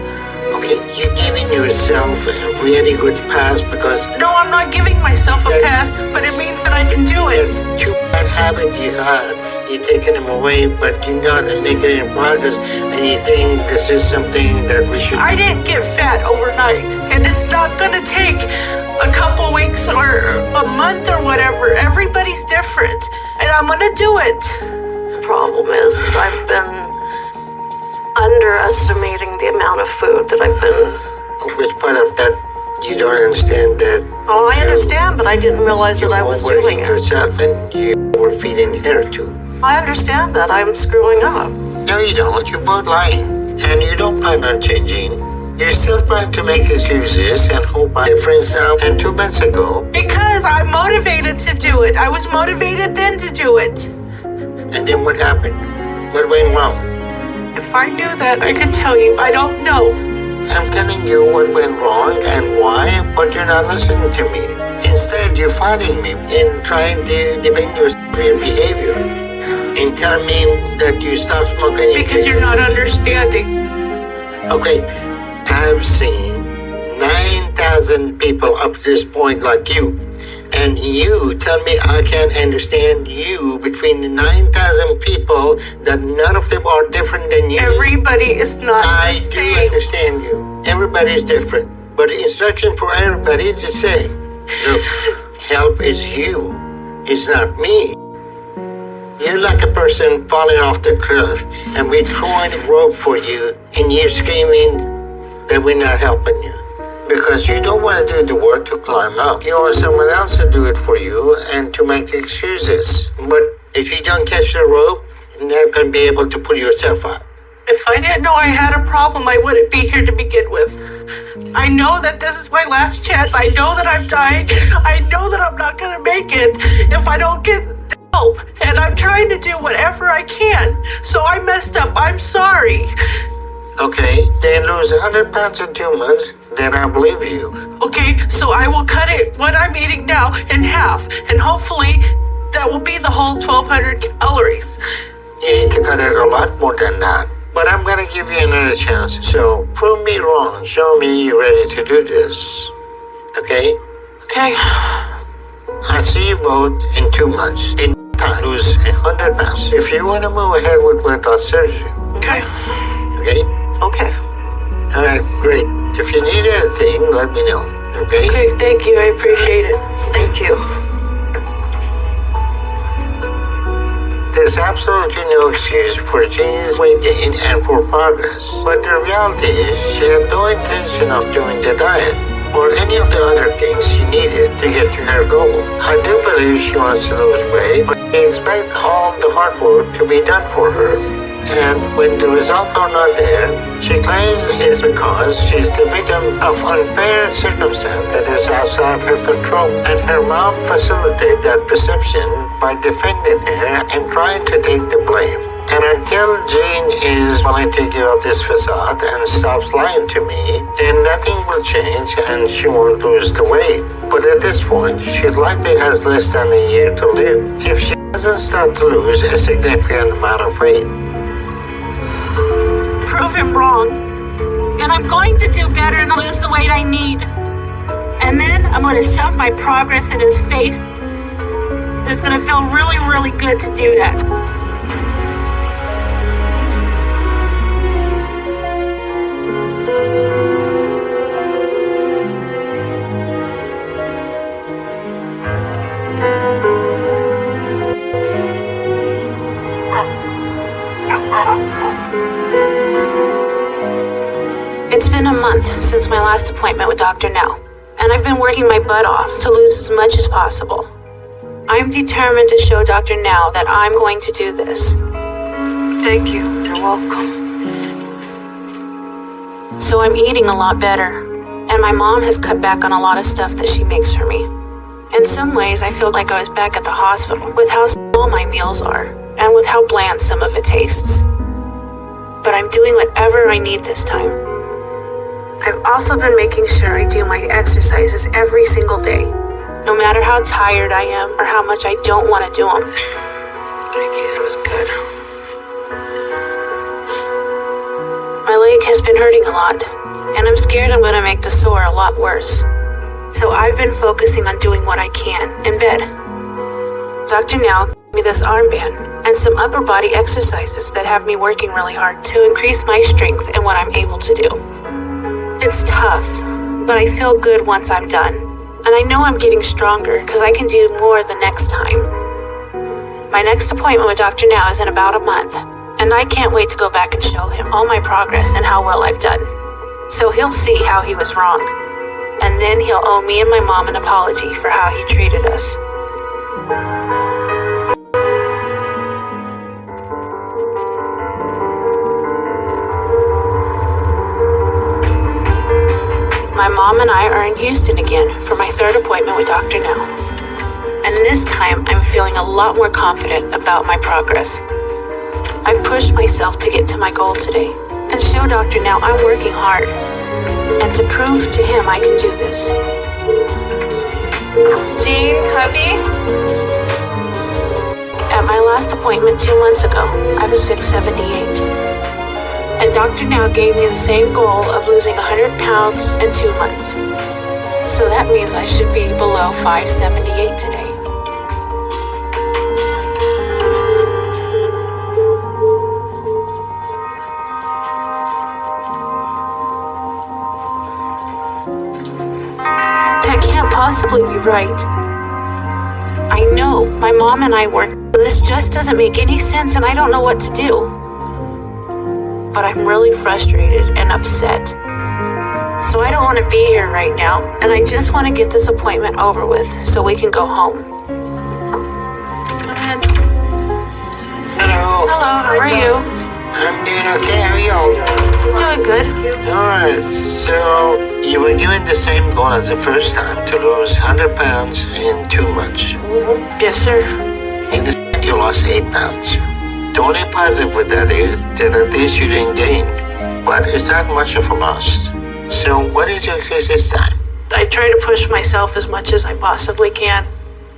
Okay, you're giving yourself a really good pass because No, I'm not giving myself a pass, but it means that I can do it. that's too bad habit you had. You're taking them away, but you're not making any progress, and you think this is something that we should... I didn't get fat overnight, and it's not gonna take a couple weeks or a month or whatever. Everybody's different, and I'm gonna do it. The problem is I've been underestimating the amount of food that I've been... Which part of that you don't understand that... Oh, I understand, but I didn't realize that I was doing overeating it. yourself and you were feeding her too. I understand that I'm screwing up. No, you don't. You're both lying. And you don't plan on changing. You still plan to make excuses and hope by difference now and 2 months ago. Because I'm motivated to do it. I was motivated then to do it. And then what happened? What went wrong? If I knew that, I could tell you. I don't know. I'm telling you what went wrong and why, but you're not listening to me. Instead, you're fighting me and trying to defend your behavior. And telling me that you stopped smoking. Because you're not understanding. Okay, I've seen 9,000 people up to this point like you. And you tell me I can't understand you between the 9,000 people that none of them are different than you. Everybody is not I the do same. understand you. Everybody is different. But the instruction for everybody is the same. Look, help is you. It's not me. You're like a person falling off the cliff and we're throwing a rope for you and you're screaming that we're not helping you. Because you don't want to do the work to climb up. You want someone else to do it for you and to make excuses. But if you don't catch the rope, you're not going to be able to pull yourself out. If I didn't know I had a problem, I wouldn't be here to begin with. I know that this is my last chance. I know that I'm dying. I know that I'm not going to make it if I don't get help. And I'm trying to do whatever I can. So I messed up. I'm sorry. Okay, then lose 100 pounds in 2 months, then I believe you. Okay, so I will cut it, what I'm eating now, in half. And hopefully that will be the whole 1,200 calories. You need to cut it a lot more than that. But I'm going to give you another chance. So prove me wrong. Show me you're ready to do this. Okay? Okay. I'll see you both in 2 months. In time, lose 100 pounds. If you want to move ahead with without surgery. Okay. Okay? Okay. All right, great. If you need anything, let me know. Okay? Okay, thank you. I appreciate it. Thank you. There's absolutely no excuse for Jeanne's weight gain and poor progress. But the reality is she had no intention of doing the diet or any of the other things she needed to get to her goal. I do believe she wants to lose weight, but she expects all the hard work to be done for her. And when the results are not there, she claims it's because she's the victim of unfair circumstance that is outside her control. And her mom facilitated that perception by defending her and trying to take the blame. And until Jeanne is willing to give up this facade and stops lying to me, then nothing will change and she won't lose the weight. But at this point, she likely has less than a year to live if she doesn't start to lose a significant amount of weight. Prove him wrong. And I'm going to do better and lose the weight I need. And then I'm going to shove my progress in his face. It's going to feel really, really good to do that. month since my last appointment with Dr. Now, and I've been working my butt off to lose as much as possible. I'm determined to show Dr. Now that I'm going to do this. Thank you. You're welcome. So I'm eating a lot better, and my mom has cut back on a lot of stuff that she makes for me. In some ways, I feel like I was back at the hospital with how small my meals are, and with how bland some of it tastes. But I'm doing whatever I need this time. I've also been making sure I do my exercises every single day, no matter how tired I am or how much I don't want to do them. Thank you. It was good. My leg has been hurting a lot, and I'm scared I'm going to make the sore a lot worse. So I've been focusing on doing what I can in bed. Dr. Now gave me this armband and some upper body exercises that have me working really hard to increase my strength and what I'm able to do. It's tough, but I feel good once I'm done. And I know I'm getting stronger because I can do more the next time. My next appointment with Dr. Now is in about a month, and I can't wait to go back and show him all my progress and how well I've done. So he'll see how he was wrong. And then he'll owe me and my mom an apology for how he treated us. My mom and I are in Houston again for my third appointment with Dr. Now. And this time I'm feeling a lot more confident about my progress. I've pushed myself to get to my goal today and show Dr. Now I'm working hard. And to prove to him I can do this. Jeanne, hubby? At my last appointment 2 months ago, I was 678. And Dr. Now gave me the same goal of losing 100 pounds in 2 months. So that means I should be below 578 today. That can't possibly be right. I know my mom and I work. This just doesn't make any sense, and I don't know what to do. But I'm really frustrated and upset. So I don't want to be here right now, and I just want to get this appointment over with so we can go home. Go ahead. Hello. Hello, how are you? I'm doing okay. How are y'all doing? Doing good. Alright, so you were given the same goal as the first time to lose 100 pounds in 2 months. Yes, sir. In the end, you lost 8 pounds. The only positive with that is that at least you didn't gain, but it's not much of a loss. So what is your case this time? I try to push myself as much as I possibly can,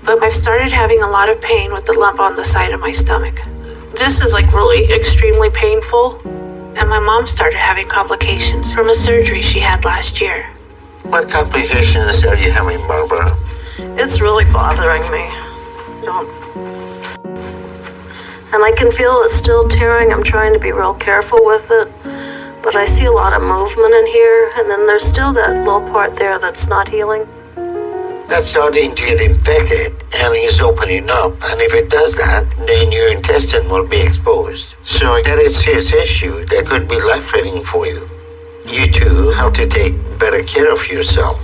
but I've started having a lot of pain with the lump on the side of my stomach. This is like really extremely painful, and my mom started having complications from a surgery she had last year. What complications are you having, Barbara? It's really bothering me. Don't. And I can feel it still tearing. I'm trying to be real careful with it. But I see a lot of movement in here, and then there's still that little part there that's not healing. That's starting to get infected and is opening up, and if it does that, then your intestine will be exposed. So that is a serious issue that could be life-threatening for you. You too have to take better care of yourself.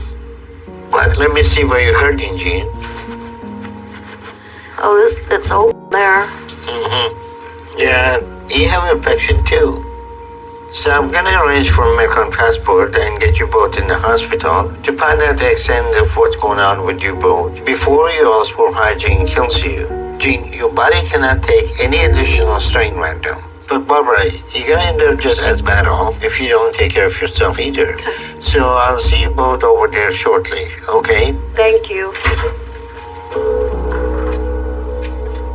But let me see where you're hurting, Jeanne. Oh, it's open there. Yeah, you have infection too. So I'm gonna arrange for a medical transport and get you both in the hospital to find out the extent of what's going on with you both before your poor hygiene kills you. Jeanne, your body cannot take any additional strain right now. But Barbara, you're gonna end up just as bad off if you don't take care of yourself either. So I'll see you both over there shortly, okay? Thank you.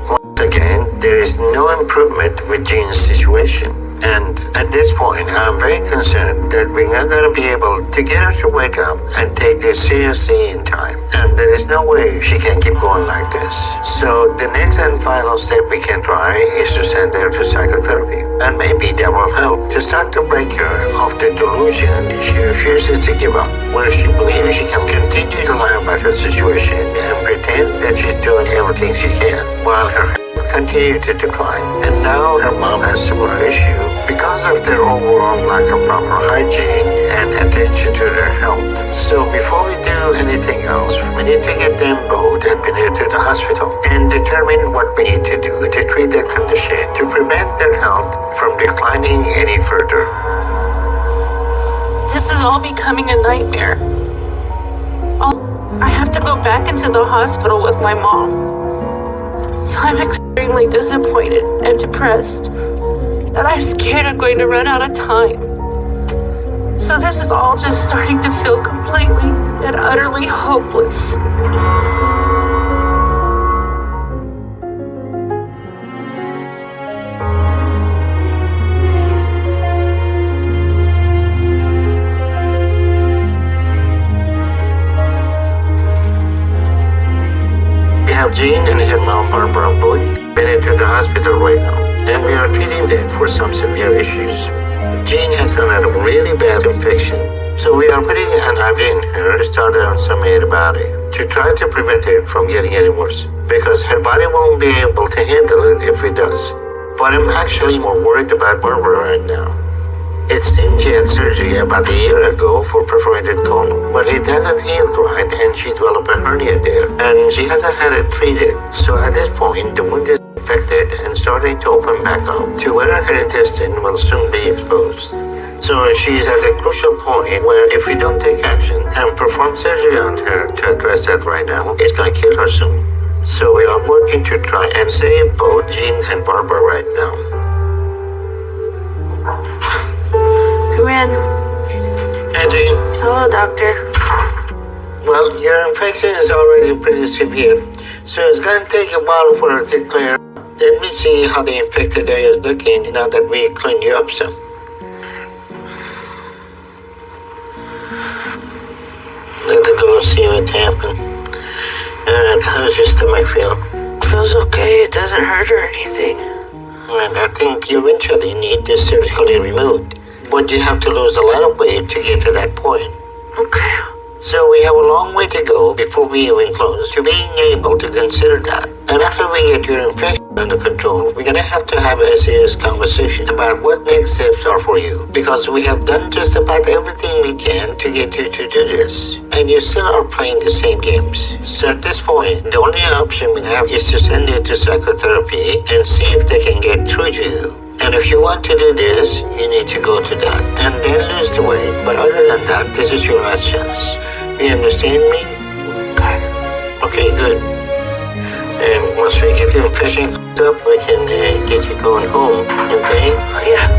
Once again, there is no improvement with Jeanne's situation. And at this point, I'm very concerned that we're not going to be able to get her to wake up and take this seriously in time. And there is no way she can keep going like this. So the next and final step we can try is to send her to psychotherapy. And maybe that will help to start to break her of the delusion she refuses to give up, where she believes she can continue to lie about her situation and pretend that she's doing everything she can while her health continues continued to decline. And now her mom has similar issue because of their overall lack of proper hygiene and attention to their health. So before we do anything else, we need to get them both admitted to the hospital and determine what we need to do to treat their condition to prevent their health from declining any further. This is all becoming a nightmare. I have to go back into the hospital with my mom. So I'm extremely disappointed and depressed. And I'm scared I'm going to run out of time. So this is all just starting to feel completely and utterly hopeless. Jeanne and her mom Barbara both been into the hospital right now, and we are treating them for some severe issues. Jeanne has a really bad infection, so we are putting an IV in her to start on some antibiotic to try to prevent it from getting any worse, because her body won't be able to handle it if it does. But I'm actually more worried about Barbara right now. It seems she had surgery about a year ago for perforated colon, but it hasn't healed right and she developed a hernia there, and she hasn't had it treated. So at this point, the wound is infected and starting to open back up to where her intestine will soon be exposed. So she's at a crucial point where if we don't take action and perform surgery on her to address that right now, it's going to kill her soon. So we are working to try and save both Jeanne and Barbara right now. Come in. Hey, Jeanne. Hello, doctor. Well, your infection is already pretty severe, so it's going to take a while for it to clear. Let me see how the infected area is looking now that we cleaned you up some. Let me go see what happened. And how's your stomach feel? Feels okay. It doesn't hurt or anything. And I think you eventually need this surgically removed. But you have to lose a lot of weight to get to that point. Okay. So we have a long way to go before we even close to being able to consider that. And after we get your infection under control, we're going to have to have a serious conversation about what next steps are for you. Because we have done just about everything we can to get you to do this. And you still are playing the same games. So at this point, the only option we have is to send you to psychotherapy and see if they can get through to you. And if you want to do this, you need to go to that and then lose the weight. But other than that, this is your last chance. You understand me? Okay, good. And once we get your infection up, we can get you going home, okay? Yeah.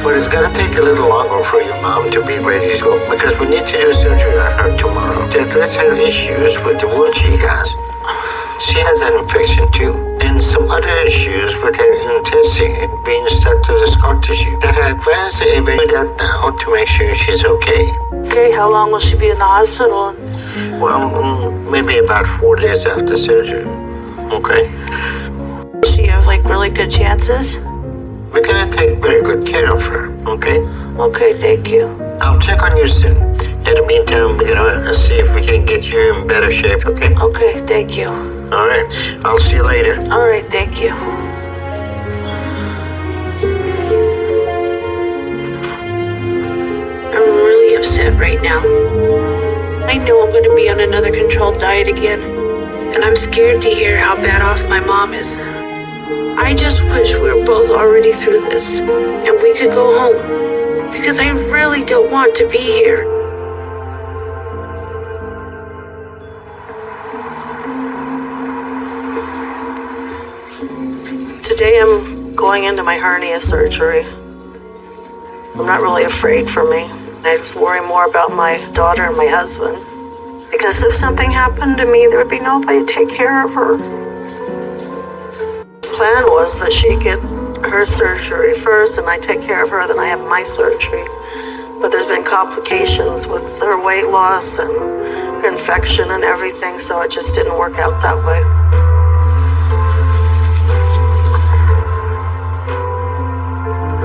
But it's gonna take a little longer for your mom to be ready to go because we need to do surgery on her tomorrow to address her issues with the wound she has. She has an infection too, and some other issues with her intestine being stuck to the scar tissue that I advise to evaluate that now to make sure she's okay. Okay, how long will she be in the hospital? Well, maybe about 4 days after surgery. Okay? Does she have really good chances? We're gonna take very good care of her, okay? Okay, thank you. I'll check on you soon. In the meantime, we're gonna see if we can get you in better shape, okay? Okay, thank you. All right. I'll see you later. All right, thank you. I'm really upset right now. I know I'm going to be on another controlled diet again, and I'm scared to hear how bad off my mom is. I just wish we were both already through this, and we could go home, because I really don't want to be here. Today I'm going into my hernia surgery. I'm not really afraid for me. I just worry more about my daughter and my husband. Because if something happened to me, there would be nobody to take care of her. The plan was that she'd get her surgery first and I take care of her, then I have my surgery. But there's been complications with her weight loss and her infection and everything, so it just didn't work out that way.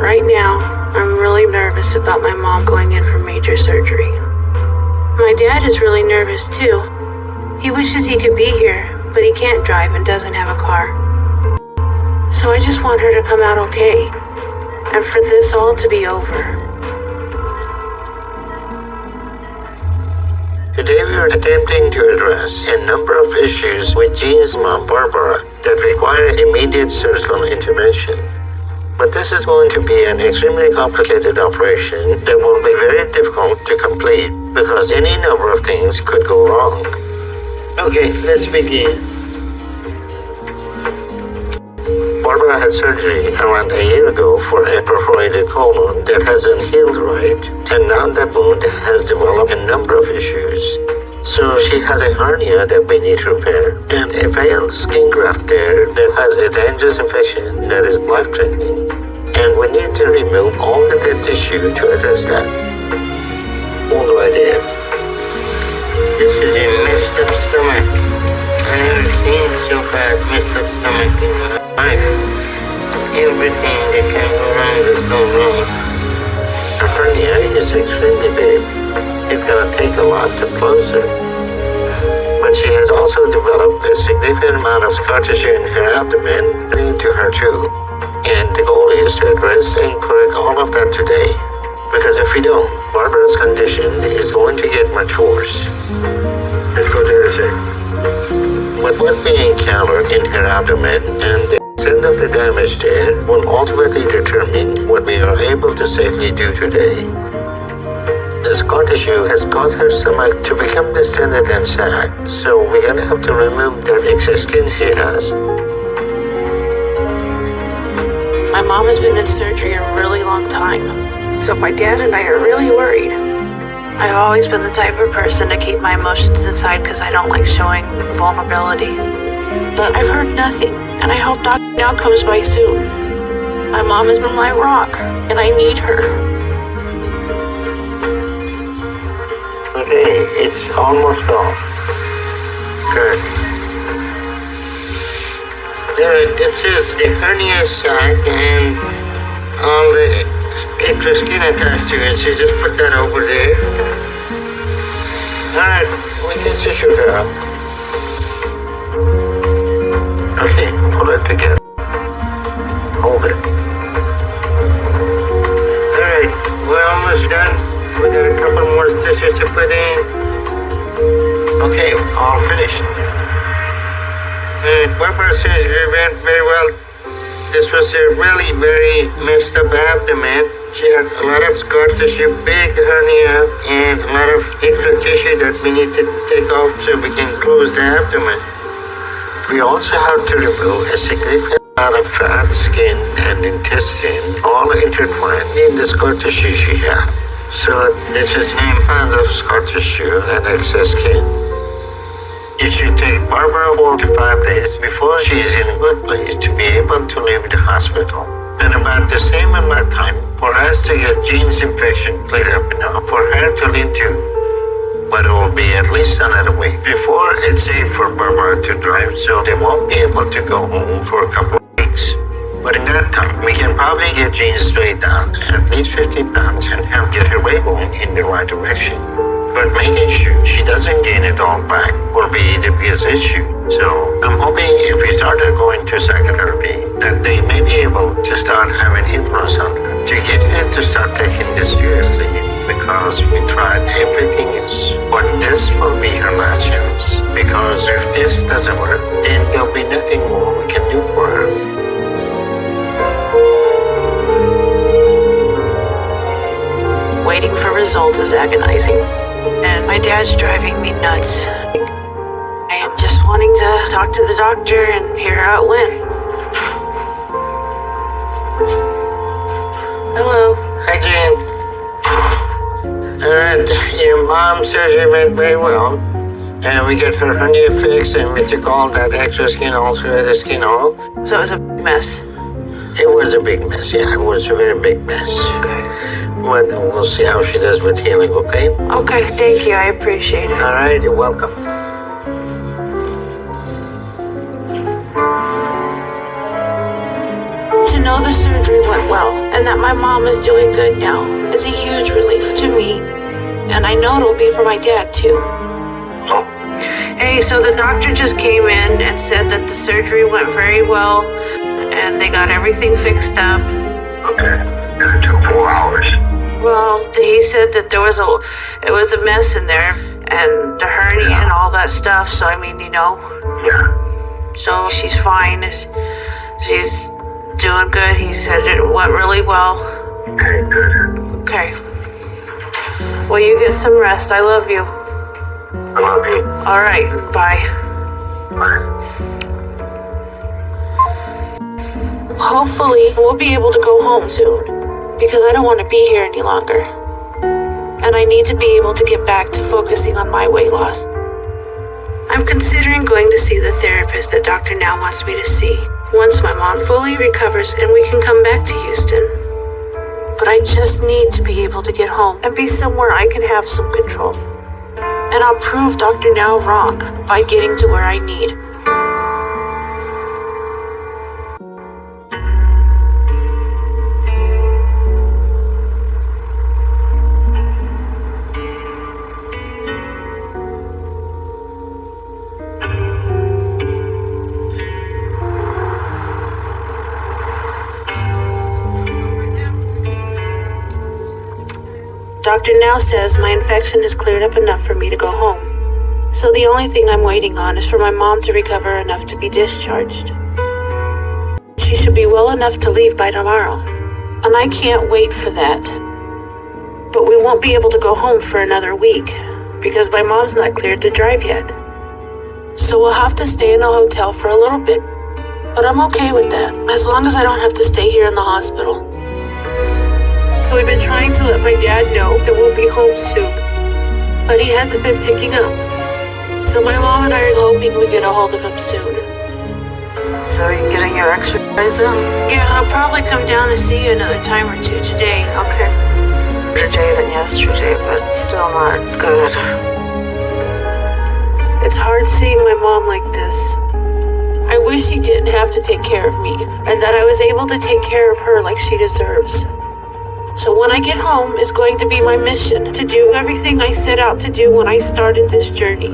Right now, I'm really nervous about my mom going in for major surgery. My dad is really nervous too. He wishes he could be here, but he can't drive and doesn't have a car. So I just want her to come out okay. And for this all to be over. Today we are attempting to address a number of issues with Jeanne's mom, Barbara, that require immediate surgical intervention. But this is going to be an extremely complicated operation that will be very difficult to complete because any number of things could go wrong. Okay, let's begin. Barbara had surgery around a year ago for a perforated colon that hasn't healed right, and now that wound has developed a number of issues. So she has a hernia that we need to repair, and a failed skin graft there that has a dangerous infection that is life-threatening. And we need to remove all the dead tissue to address that. What do I do? This is a messed up stomach. I never seen so bad messed up stomach in my life. Everything that can go wrong is go wrong. Her hernia is extremely big. It's gonna take a lot to close her. But she has also developed a significant amount of scar tissue in her abdomen leading to her tube. And the goal is to address and correct all of that today. Because if we don't, Barbara's condition is going to get much worse. Let's go to her side. But what we encounter in her abdomen and the extent of the damage there will ultimately determine what we are able to safely do today. The scar tissue has caused her stomach to become distended and sagged, so we're gonna have to remove that excess skin she has. My mom has been in surgery a really long time, so my dad and I are really worried. I've always been the type of person to keep my emotions inside because I don't like showing vulnerability. But I've heard nothing, and I hope Doc now comes by soon. My mom has been my rock, and I need her. Okay, it's almost off. Good. This is the hernia sac and all the extra skin attached to it, so just put that over there. Alright, we can stitch her up. Okay, pull it together. Hold it. Alright, we're almost done. We got a couple more stitches to put in. Okay, all finished. Barbara's surgery went very well. This was a really very messed up abdomen. She had a lot of scar tissue, big hernia, and a lot of extra tissue that we need to take off so we can close the abdomen. We also have to remove a significant amount of fat, skin, and intestine, all intertwined in the scar tissue she had. So this is 9 pounds of scar tissue and excess skin. It should take Barbara 4 to 5 days before she is in a good place to be able to leave the hospital. And about the same amount of time for us to get Jeanne's infection cleared up enough for her to leave too. But it will be at least another week before it's safe for Barbara to drive, so they won't be able to go home for a couple of weeks. But in that time, we can probably get Jeanne straight down at least 50 pounds and help get her weight going in the right direction. But making sure she doesn't gain it all back will be the biggest issue. So I'm hoping if we started going to psychotherapy, that they may be able to start having influence on her to get her to start taking this seriously, because we tried everything else. But this will be her last chance, because if this doesn't work, then there'll be nothing more we can do for her. Waiting for results is agonizing, and my dad's driving me nuts. I am just wanting to talk to the doctor and hear how it went. Hello. Hi, Jeanne. Alright, your mom's surgery went very well. And we got her hernia fixed, and we took all that extra skin, all through the skin off. So it was a mess. It was a big mess, yeah. It was a very big mess. Okay. But we'll see how she does with healing, okay? Okay, thank you. I appreciate it. All right, you're welcome. To know the surgery went well and that my mom is doing good now is a huge relief to me. And I know it'll be for my dad, too. Hey, so the doctor just came in and said that the surgery went very well. and they got everything fixed up. Okay. And it took 4 hours. Well, he said that it was a mess in there, and the hernia and all that stuff. So I mean, Yeah. so she's fine. She's doing good. He said it went really well. Okay, good. Okay. Well, you get some rest. I love you. I love you. All right. Bye. Bye. Hopefully, we'll be able to go home soon, because I don't want to be here any longer. And I need to be able to get back to focusing on my weight loss. I'm considering going to see the therapist that Dr. Now wants me to see, once my mom fully recovers and we can come back to Houston. But I just need to be able to get home and be somewhere I can have some control. And I'll prove Dr. Now wrong by getting to where I need. Dr. Now says my infection has cleared up enough for me to go home. So the only thing I'm waiting on is for my mom to recover enough to be discharged. She should be well enough to leave by tomorrow. And I can't wait for that. But we won't be able to go home for another week, because my mom's not cleared to drive yet. So we'll have to stay in a hotel for a little bit. But I'm okay with that, as long as I don't have to stay here in the hospital. We've been trying to let my dad know that we'll be home soon, but he hasn't been picking up. So my mom and I are hoping we get a hold of him soon. So are you getting your exercise in? Yeah, I'll probably come down to see you another time or two today. Okay. Today than yesterday, but still not good. It's hard seeing my mom like this. I wish she didn't have to take care of me, and that I was able to take care of her like she deserves. So when I get home, it's going to be my mission to do everything I set out to do when I started this journey.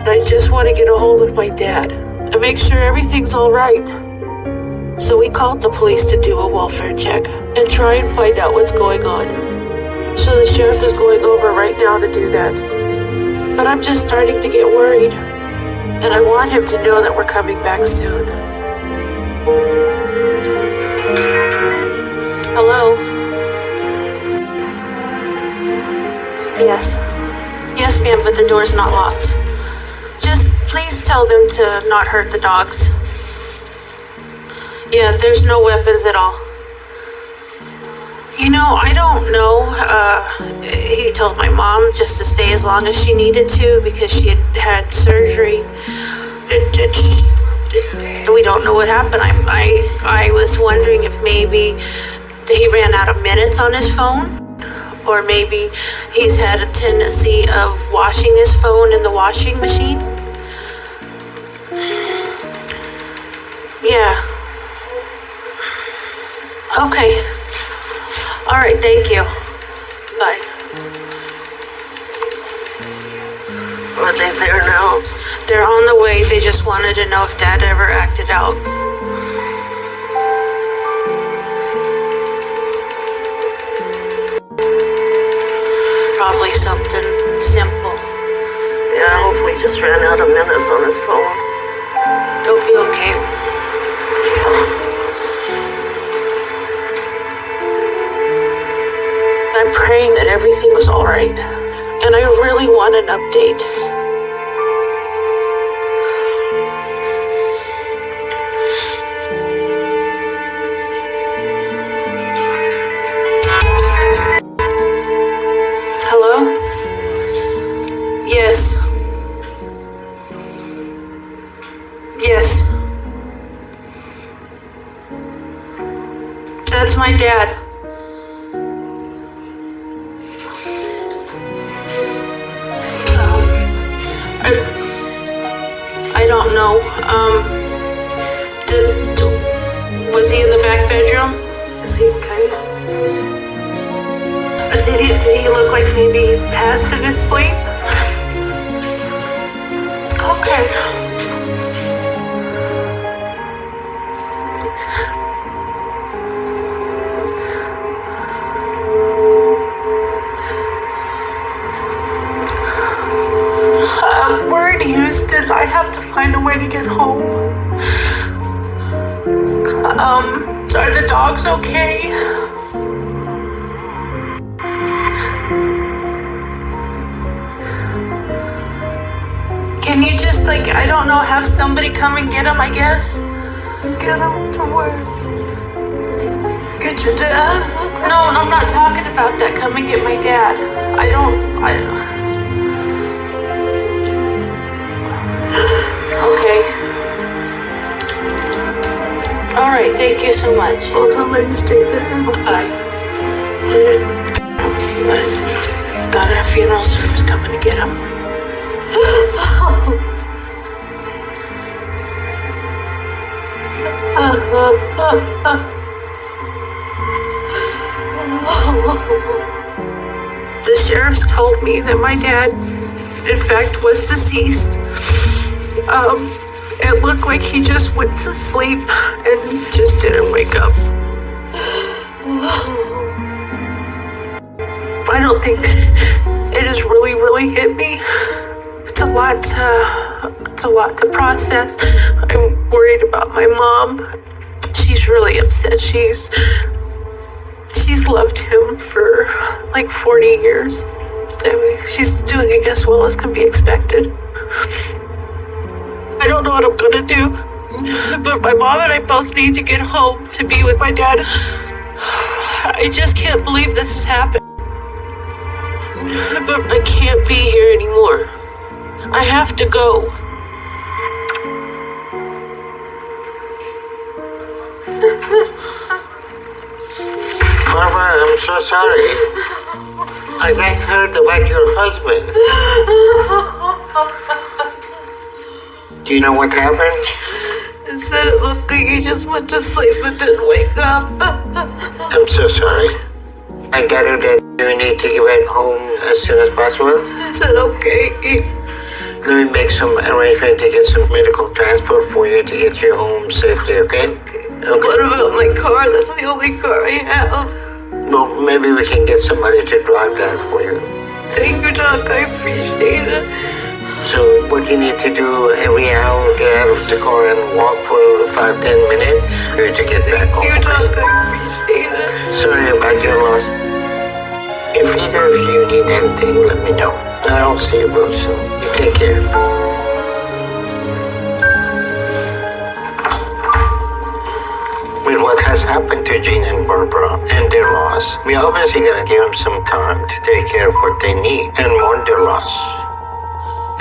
I just want to get a hold of my dad and make sure everything's all right. So we called the police to do a welfare check and try and find out what's going on. So the sheriff is going over right now to do that. But I'm just starting to get worried, and I want him to know that we're coming back soon. Hello? Yes. Yes, ma'am, but the door's not locked. Just please tell them to not hurt the dogs. Yeah, there's no weapons at all. I don't know. He told my mom just to stay as long as she needed to because she had surgery. We don't know what happened. I was wondering if maybe he ran out of minutes on his phone, or maybe he's had a tendency of washing his phone in the washing machine. Yeah. Okay. All right, thank you. Bye. Are they there now? They're on the way. They just wanted to know if Dad ever acted out. Probably something simple. Yeah, I hope he just ran out of minutes on his phone. He'll be okay. I'm praying that everything was all right, and I really want an update. Hello? Yes. Yes. That's my dad. I don't know. Was he in the back bedroom? Is he okay? Did he look like maybe he passed in his sleep? Okay. We're in Houston. I have to find a way to get home. Are the dogs okay? Can you just, I don't know, have somebody come and get him, I guess? Get him from where? Get your dad? No, I'm not talking about that. Come and get my dad. Okay. All right, thank you so much. Will somebody stay there? Bye. Got a funeral, so who's coming to get him? The sheriff's told me that my dad, in fact, was deceased. It looked like he just went to sleep and just didn't wake up. I don't think it has really hit me. It's a lot to process. I'm worried about my mom. She's really upset. She's loved him for 40 years. I mean, she's doing, I guess, well as can be expected. I don't know what I'm gonna do, but my mom and I both need to get home to be with my dad. I just can't believe this has happened. But I can't be here anymore. I have to go. Barbara, I'm so sorry. I just heard about your husband. Do you know what happened? It said it looked like he just went to sleep and didn't wake up. I'm so sorry. I gather that you need to get home as soon as possible. I said, okay. Let me make some arrangement to get some medical transport for you to get you home safely, okay? What about my car? That's the only car I have. Well, maybe we can get somebody to drive that for you. Thank you, Doc. I appreciate it. So what you need to do every hour, get out of the car and walk for 5-10 minutes to get back home. Thank you, Doc. I appreciate it. Sorry about your loss. If either of you need anything, let me know. And I'll see you both soon. You take care. With what has happened to Jeanne and Barbara and their loss, we obviously gotta give them some time to take care of what they need and mourn their loss.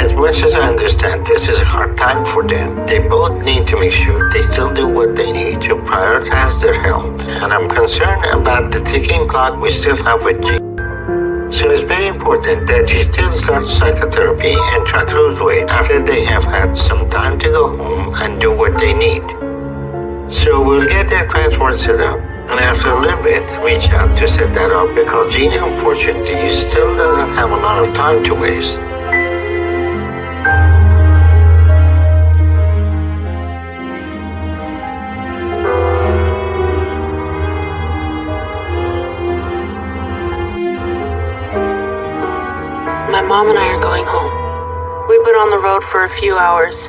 As much as I understand this is a hard time for them, they both need to make sure they still do what they need to prioritize their health. And I'm concerned about the ticking clock we still have with Jeanne. So it's very important that she still starts psychotherapy and try to lose weight after they have had some time to go home and do what they need. So we'll get their transport set up, and after a little bit, reach out to set that up because Jeanne, unfortunately, still doesn't have a lot of time to waste. My mom and I are going home. We've been on the road for a few hours.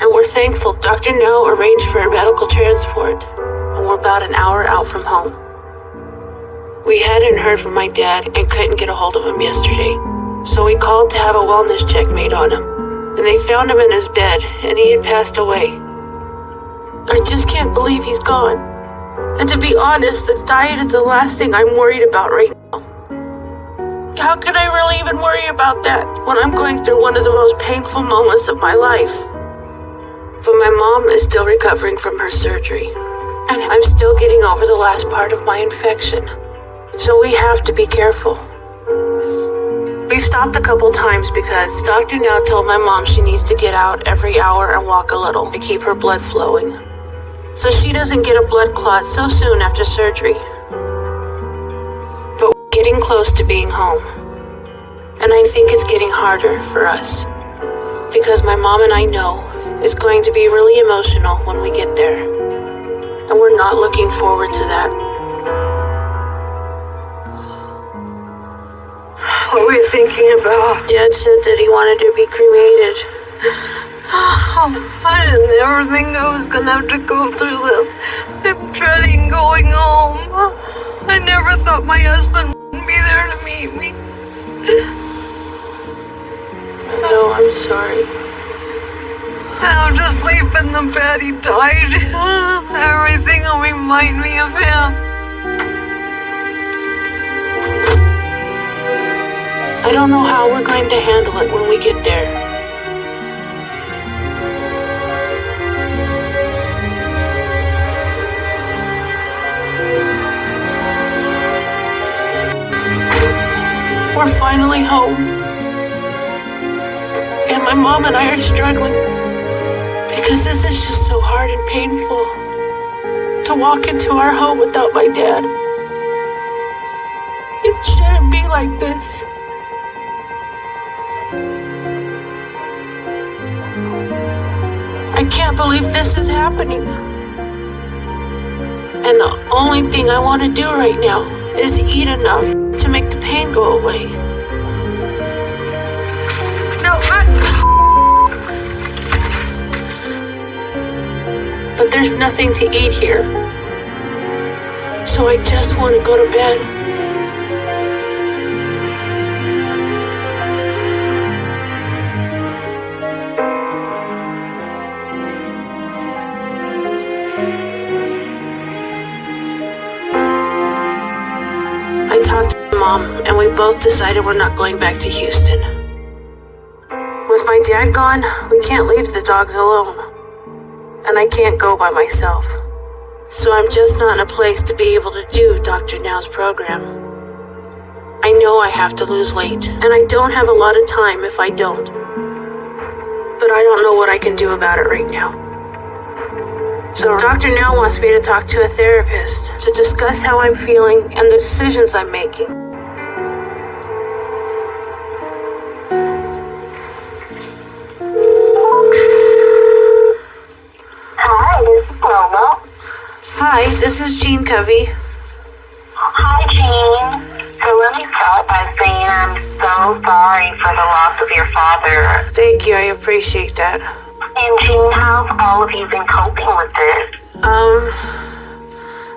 And we're thankful Dr. No arranged for a medical transport. And we're about an hour out from home. We hadn't heard from my dad and couldn't get a hold of him yesterday. So we called to have a wellness check made on him. And they found him in his bed, and he had passed away. I just can't believe he's gone. And to be honest, the diet is the last thing I'm worried about right now. How could I really even worry about that when I'm going through one of the most painful moments of my life? But my mom is still recovering from her surgery, and I'm still getting over the last part of my infection. So we have to be careful. We stopped a couple times because Dr. Now told my mom she needs to get out every hour and walk a little to keep her blood flowing, so she doesn't get a blood clot so soon after surgery. But we're getting close to being home. And I think it's getting harder for us. Because my mom and I know it's going to be really emotional when we get there. And we're not looking forward to that. What were you thinking about? Dad said that he wanted to be cremated. I didn't ever think I was gonna have to go through this. I'm dreading going home. I never thought my husband wouldn't be there to meet me. No, I'm sorry. I'll just sleep in the bed he died. Everything will remind me of him. I don't know how we're going to handle it when we get there. We're finally home. And my mom and I are struggling because this is just so hard and painful to walk into our home without my dad. It shouldn't be like this. I can't believe this is happening. And the only thing I want to do right now is eat enough to make the pain go away. No, But there's nothing to eat here. So I just want to go to bed. I talked to Mom, and we both decided we're not going back to Houston. With my dad gone, we can't leave the dogs alone. And I can't go by myself. So I'm just not in a place to be able to do Dr. Now's program. I know I have to lose weight, and I don't have a lot of time if I don't. But I don't know what I can do about it right now. So Dr. Now wants me to talk to a therapist to discuss how I'm feeling and the decisions I'm making. Hi, this is Lola. Hi, this is Jeanne Covey. Hi, Jeanne. So let me start by saying I'm so sorry for the loss of your father. Thank you, I appreciate that. And Jeanne, how's all of you been coping with this?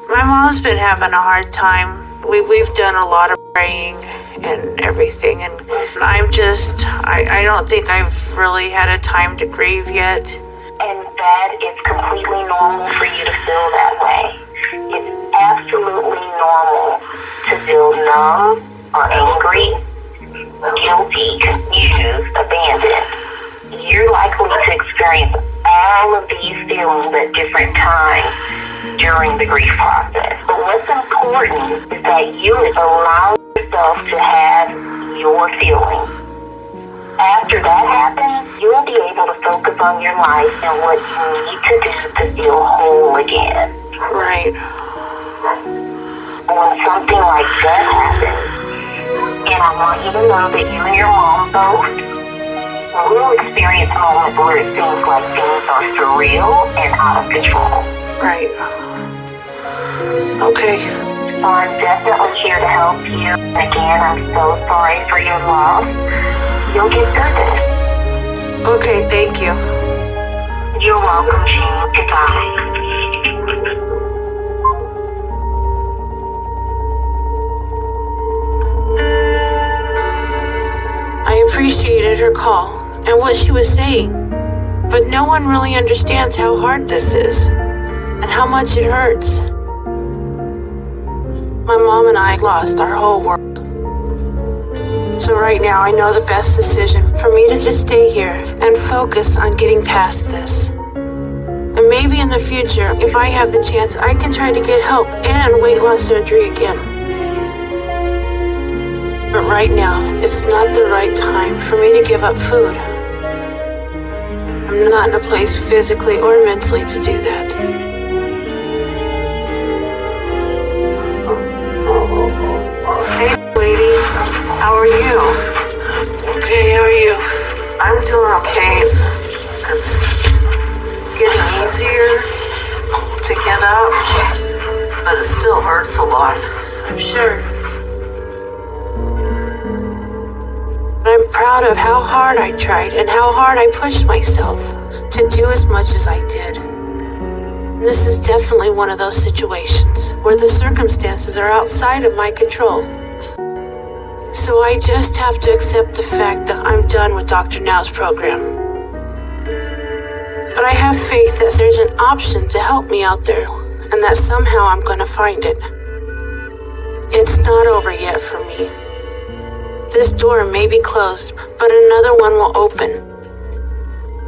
My mom's been having a hard time. We've done a lot of praying and everything, and I don't think I've really had a time to grieve yet. And that is completely normal for you to feel that way. It's absolutely normal to feel numb or angry, guilty, confused, abandoned. You're likely to experience all of these feelings at different times during the grief process. But what's important is that you allow yourself to have your feelings. After that happens, you'll be able to focus on your life and what you need to do to feel whole again. Right. When something like that happens, and I want you to know that you and your mom both will experience moments where it seems like things are surreal and out of control. Right. Okay. So I'm definitely here to help you. Again, I'm so sorry for your loss. You'll get through this. Okay, thank you. You're welcome, Jeanne. Goodbye. I appreciated her call and what she was saying, but no one really understands how hard this is and how much it hurts. My mom and I lost our whole world. So right now I know the best decision for me to just stay here and focus on getting past this. And maybe in the future, if I have the chance, I can try to get help and weight loss surgery again. But right now, it's not the right time for me to give up food. I'm not in a place physically or mentally to do that. a lot. I'm sure. But I'm proud of how hard I tried and how hard I pushed myself to do as much as I did. This is definitely one of those situations where the circumstances are outside of my control. So I just have to accept the fact that I'm done with Dr. Now's program. But I have faith that there's an option to help me out there, and that somehow I'm going to find it. It's not over yet for me. This door may be closed, but another one will open.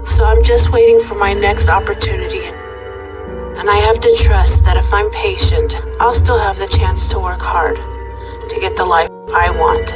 So I'm just waiting for my next opportunity. And I have to trust that if I'm patient, I'll still have the chance to work hard to get the life I want.